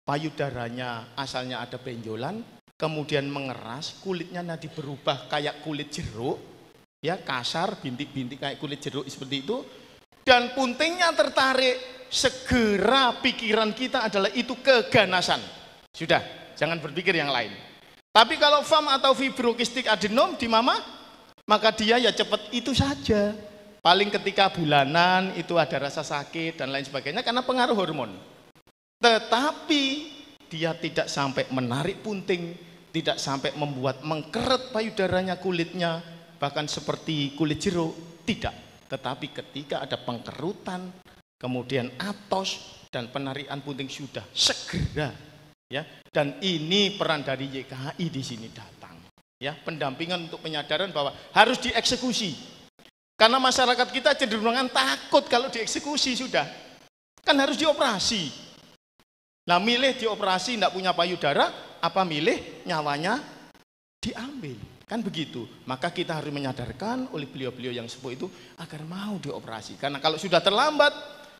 payudaranya asalnya ada benjolan, kemudian mengeras, kulitnya nanti berubah kayak kulit jeruk, ya kasar, bintik-bintik kayak kulit jeruk seperti itu, dan puntingnya tertarik, segera pikiran kita adalah itu keganasan. Sudah, jangan berpikir yang lain. Tapi kalau FAM atau fibrokistik adenom di mama, maka dia ya cepat itu saja. Paling ketika bulanan itu ada rasa sakit dan lain sebagainya karena pengaruh hormon. Tetapi dia tidak sampai menarik punting, tidak sampai membuat mengkeret payudaranya, kulitnya, bahkan seperti kulit jeruk, tidak. Tetapi ketika ada pengkerutan, kemudian atos dan penarikan punting sudah segera, ya. Dan ini peran dari YKHI di sini datang, ya, pendampingan untuk penyadaran bahwa harus dieksekusi. Karena masyarakat kita cenderungan takut kalau dieksekusi sudah, kan harus dioperasi. Nah, milih dioperasi tidak punya payudara, apa milih nyawanya diambil, kan begitu. Maka kita harus menyadarkan oleh beliau-beliau yang sepuh itu agar mau dioperasi. Karena kalau sudah terlambat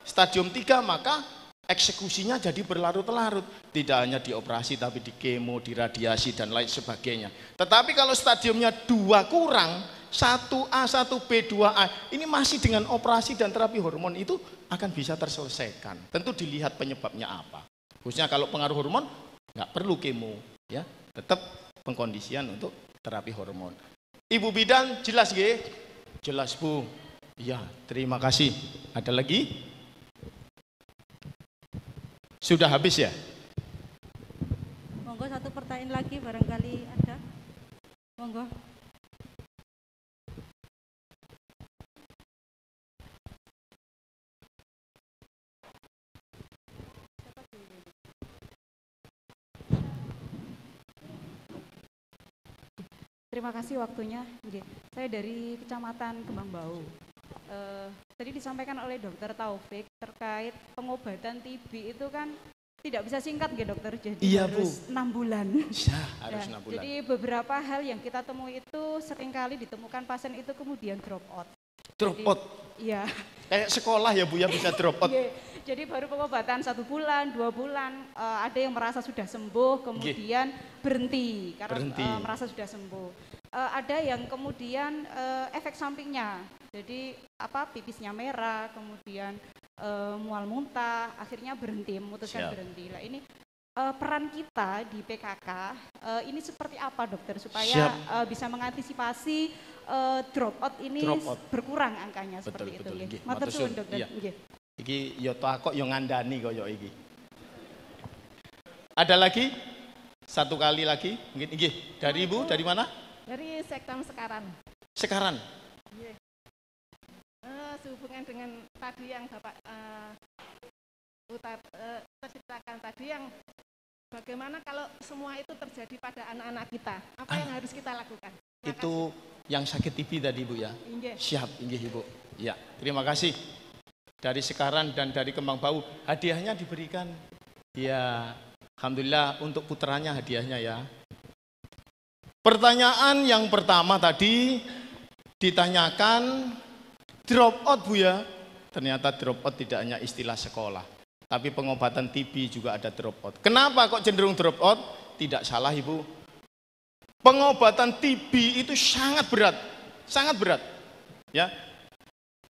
stadium 3 maka eksekusinya jadi berlarut-larut. Tidak hanya dioperasi tapi di kemo, di radiasi dan lain sebagainya. Tetapi kalau stadiumnya 2 kurang, 1A, 1B, 2A, ini masih dengan operasi dan terapi hormon itu akan bisa terselesaikan. Tentu dilihat penyebabnya apa. Khususnya kalau pengaruh hormon nggak perlu kemo, ya, tetap pengkondisian untuk terapi hormon. Ibu bidan jelas nggih? Jelas Bu. Iya, terima kasih. Ada lagi? Sudah habis ya? Monggo satu pertanyaan lagi barangkali ada. Monggo. Terima kasih waktunya. Saya dari Kecamatan Kembang Bau. Tadi disampaikan oleh Dokter Taufik terkait pengobatan TB itu kan tidak bisa singkat ya dokter, jadi iya, harus 6 bulan. Ya, harus 6 bulan. Jadi beberapa hal yang kita temui itu seringkali ditemukan pasien itu kemudian drop out. Drop out? Iya. Kayak sekolah ya Bu ya, bisa drop out. Jadi baru pengobatan 1 bulan, 2 bulan, ada yang merasa sudah sembuh, kemudian berhenti karena merasa sudah sembuh. Ada yang kemudian efek sampingnya, jadi pipisnya merah, kemudian mual muntah, akhirnya berhenti, memutuskan berhenti. Nah ini peran kita di PKK ini seperti apa dokter supaya bisa mengantisipasi drop out ini berkurang angkanya seperti itu. Matur suwun dokter. Iki yo takok yo ngandani koyo iki. Ada lagi? Satu kali lagi mungkin. Nggih, dari Ibu, dari mana? Dari Sektam Sekaran. Sekaran. Iya. Sehubungan dengan tadi yang Bapak ceritakan tadi, yang bagaimana kalau semua itu terjadi pada anak-anak kita, apa yang harus kita lakukan? Itu yang sakit TB tadi Bu ya? Inggih. Siap, inggih Ibu. Ya, terima kasih. Dari Sekaran dan dari Kembang Bau, hadiahnya diberikan. Ya, alhamdulillah untuk putranya hadiahnya ya. Pertanyaan yang pertama tadi ditanyakan drop out Bu ya. Ternyata drop out tidak hanya istilah sekolah, tapi pengobatan TB juga ada drop out. Kenapa kok cenderung drop out? Tidak salah Ibu. Pengobatan TB itu sangat berat, sangat berat. Ya.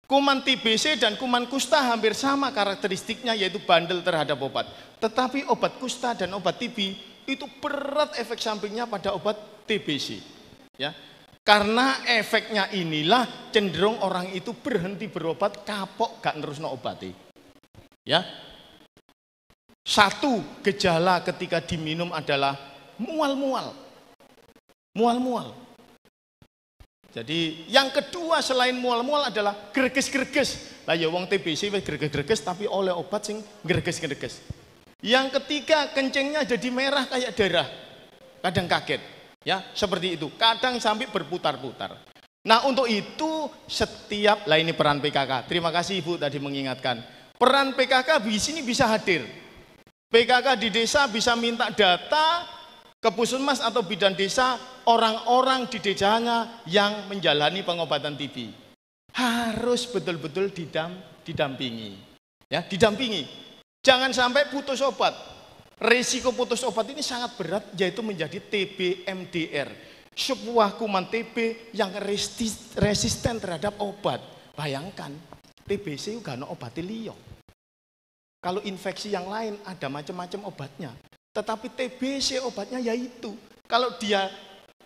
Kuman TBC dan kuman kusta hampir sama karakteristiknya, yaitu bandel terhadap obat. Tetapi obat kusta dan obat TB itu berat efek sampingnya pada obat TBC. Ya. Karena efeknya inilah cenderung orang itu berhenti berobat, kapok gak nerusno obati. Ya. Satu gejala ketika diminum adalah mual-mual. Mual-mual. Jadi yang kedua selain mual-mual adalah greges-greges. Lah ya wong TBC wis greges-greges tapi oleh obat sing greges-greges. Yang ketiga kencingnya jadi merah kayak darah. Kadang kaget, ya seperti itu. Kadang sampai berputar-putar. Nah untuk itu setiap, lah ini peran PKK. Terima kasih Ibu tadi mengingatkan. Peran PKK di sini bisa hadir. PKK di desa bisa minta data ke Puskesmas atau bidan desa orang-orang di desanya yang menjalani pengobatan TB. Harus betul-betul didampingi. Ya, didampingi. Jangan sampai putus obat. Risiko putus obat ini sangat berat, yaitu menjadi TB MDR. Sebuah kuman TB yang resisten terhadap obat. Bayangkan, TBC juga ada obat liyo. Kalau infeksi yang lain ada macam-macam obatnya. Tetapi TBC obatnya yaitu. Kalau dia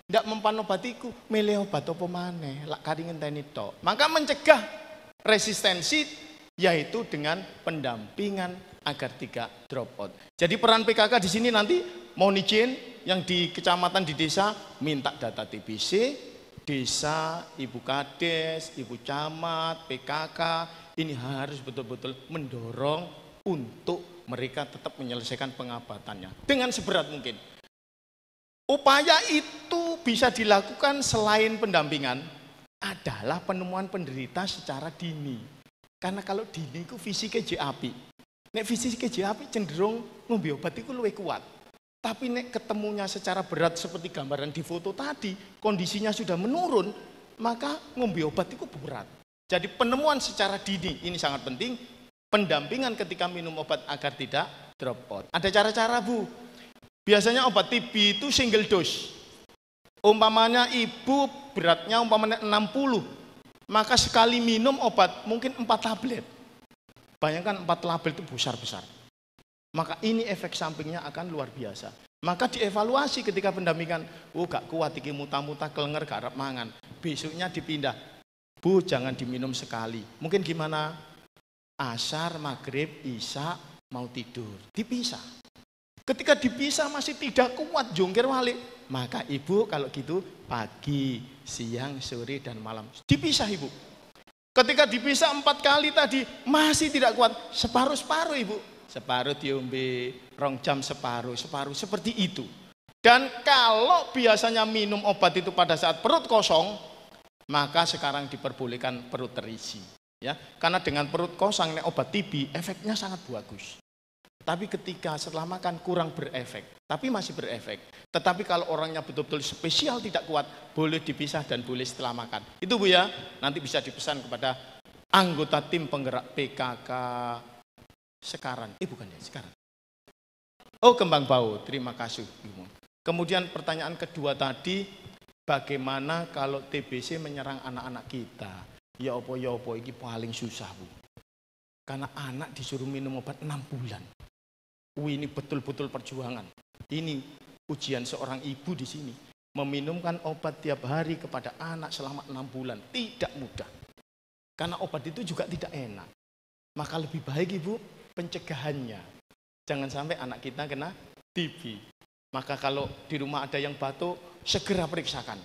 tidak mempan obatiku, milih obat apa maneh, lak kari ngenteni tok. Maka mencegah resistensi yaitu dengan pendampingan agar tidak drop out. Jadi peran PKK di sini nanti mohon izin yang di kecamatan di desa minta data TBC, desa, ibu kades, ibu camat, PKK ini harus betul-betul mendorong untuk mereka tetap menyelesaikan pengobatannya dengan seberat mungkin. Upaya itu bisa dilakukan selain pendampingan adalah penemuan penderita secara dini. Karena kalau dini itu fisiknya api. Nek fisiknya api cenderung ngombe obat itu lebih kuat. Tapi nek ketemunya secara berat seperti gambaran di foto tadi, kondisinya sudah menurun, maka ngombe obat itu berat. Jadi penemuan secara dini ini sangat penting. Pendampingan ketika minum obat agar tidak drop out. Ada cara-cara Bu. Biasanya obat TB itu single dose. Umpamanya ibu beratnya umpamanya 60, maka sekali minum obat mungkin 4 tablet. Bayangkan 4 tablet itu besar-besar. Maka ini efek sampingnya akan luar biasa. Maka dievaluasi ketika pendampingan, gak kuat iki muta-muta kelenger gak arep mangan. Besoknya dipindah. Bu, jangan diminum sekali. Mungkin gimana? Asar, maghrib, isya, mau tidur. Dipisah. Ketika dipisah masih tidak kuat jongkir walik, maka ibu kalau gitu pagi, siang, sore, dan malam. Dipisah ibu. Ketika dipisah 4 kali tadi masih tidak kuat, separuh-separuh ibu. Separuh diombe, 2 jam separuh, seperti itu. Dan kalau biasanya minum obat itu pada saat perut kosong, maka sekarang diperbolehkan perut terisi. Ya, karena dengan perut kosong obat TB efeknya sangat bagus. Tapi ketika setelah makan kurang berefek, tapi masih berefek. Tetapi kalau orangnya betul-betul spesial tidak kuat, boleh dipisah dan boleh setelah makan. Itu Bu ya, nanti bisa dipesan kepada anggota tim penggerak PKK sekarang. Bukan ya, sekarang. Oh, Kembang Bau, terima kasih. Kemudian pertanyaan kedua tadi, bagaimana kalau TBC menyerang anak-anak kita? Ya apa ini paling susah Bu. Karena anak disuruh minum obat 6 bulan. Ini betul-betul perjuangan. Ini ujian seorang ibu di sini. Meminumkan obat tiap hari kepada anak selama 6 bulan. Tidak mudah. Karena obat itu juga tidak enak. Maka lebih baik Ibu pencegahannya. Jangan sampai anak kita kena TB. Maka kalau di rumah ada yang batuk, segera periksakan.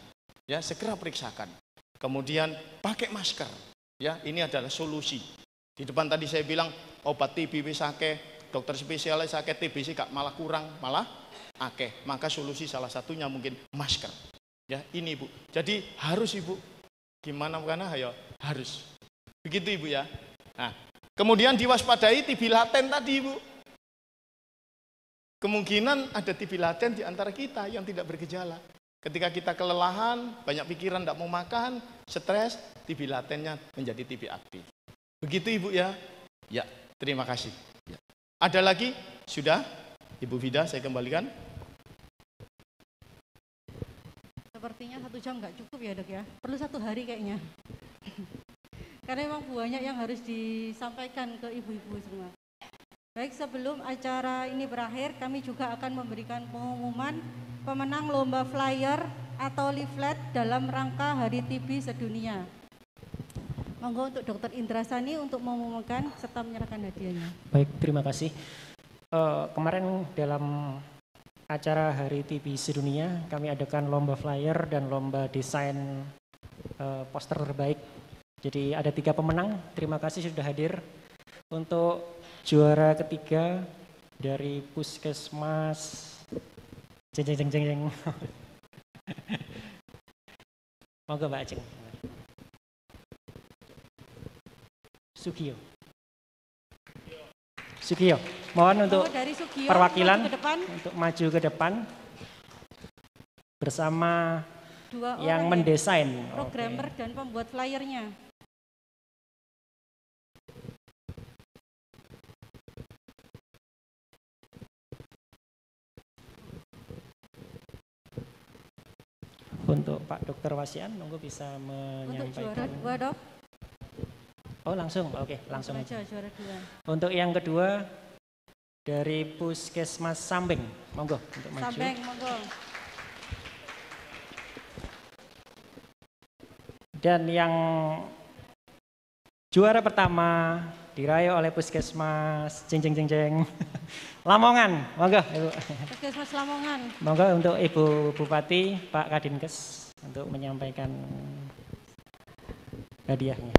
Ya, segera periksakan. Kemudian pakai masker, ya ini adalah solusi. Di depan tadi saya bilang obat TB wis akeh, dokter spesialis akeh, TBC gak malah kurang, malah akeh. Maka solusi salah satunya mungkin masker. Ya ini Ibu. Jadi harus Ibu. Gimana karena ayo harus. Begitu Ibu ya. Nah, kemudian diwaspadai TB laten tadi Ibu. Kemungkinan ada TB laten di antara kita yang tidak bergejala. Ketika kita kelelahan, banyak pikiran, tidak mau makan, stres, TB latennya menjadi TB aktif. Begitu Ibu ya? Ya, terima kasih. Ya. Ada lagi? Sudah? Ibu Vida, saya kembalikan. Sepertinya 1 jam nggak cukup ya Dok ya? Perlu 1 hari kayaknya. Karena memang banyak yang harus disampaikan ke ibu-ibu semua. Baik, sebelum acara ini berakhir, kami juga akan memberikan pengumuman pemenang lomba flyer atau leaflet dalam rangka Hari TB Sedunia. Monggo untuk Dr. Indrasani untuk mengumumkan serta menyerahkan hadiahnya. Baik, terima kasih. Kemarin dalam acara Hari TB Sedunia kami adakan lomba flyer dan lomba desain poster terbaik. Jadi ada 3 pemenang, terima kasih sudah hadir. Untuk juara ketiga dari Puskesmas jeng jeng jeng jeng jeng. Monggo Mbak Ajeng. Sugiyo. Mohon untuk dari Sugiyo, perwakilan maju ke depan. untuk maju ke depan bersama 2 yang orang mendesain. programmer dan pembuat flyernya. Untuk Pak Dr. Wasian, monggo bisa Untuk menyampaikan. juara 2 dok. Oh langsung, oke langsung aja. Juara 2. Untuk yang kedua dari Puskesmas Sambeng, monggo untuk maju. Sambeng, monggo. Dan yang juara pertama diraih oleh Puskesmas jeng jeng jeng jeng Lamongan, monggo Ibu. Puskesmas Lamongan. Monggo untuk Ibu Bupati, Pak Kadinkes untuk menyampaikan hadiahnya.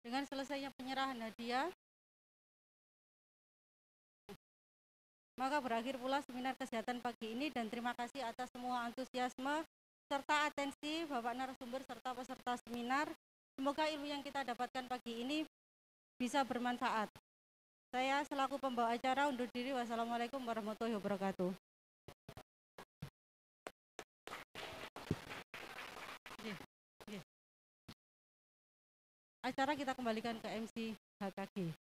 Dengan selesainya penyerahan hadiah, maka berakhir pula seminar kesehatan pagi ini dan terima kasih atas semua antusiasme serta atensi Bapak narasumber serta peserta seminar. Semoga ilmu yang kita dapatkan pagi ini bisa bermanfaat. Saya selaku pembawa acara undur diri. Wassalamualaikum warahmatullahi wabarakatuh. Acara kita kembalikan ke MC HKG.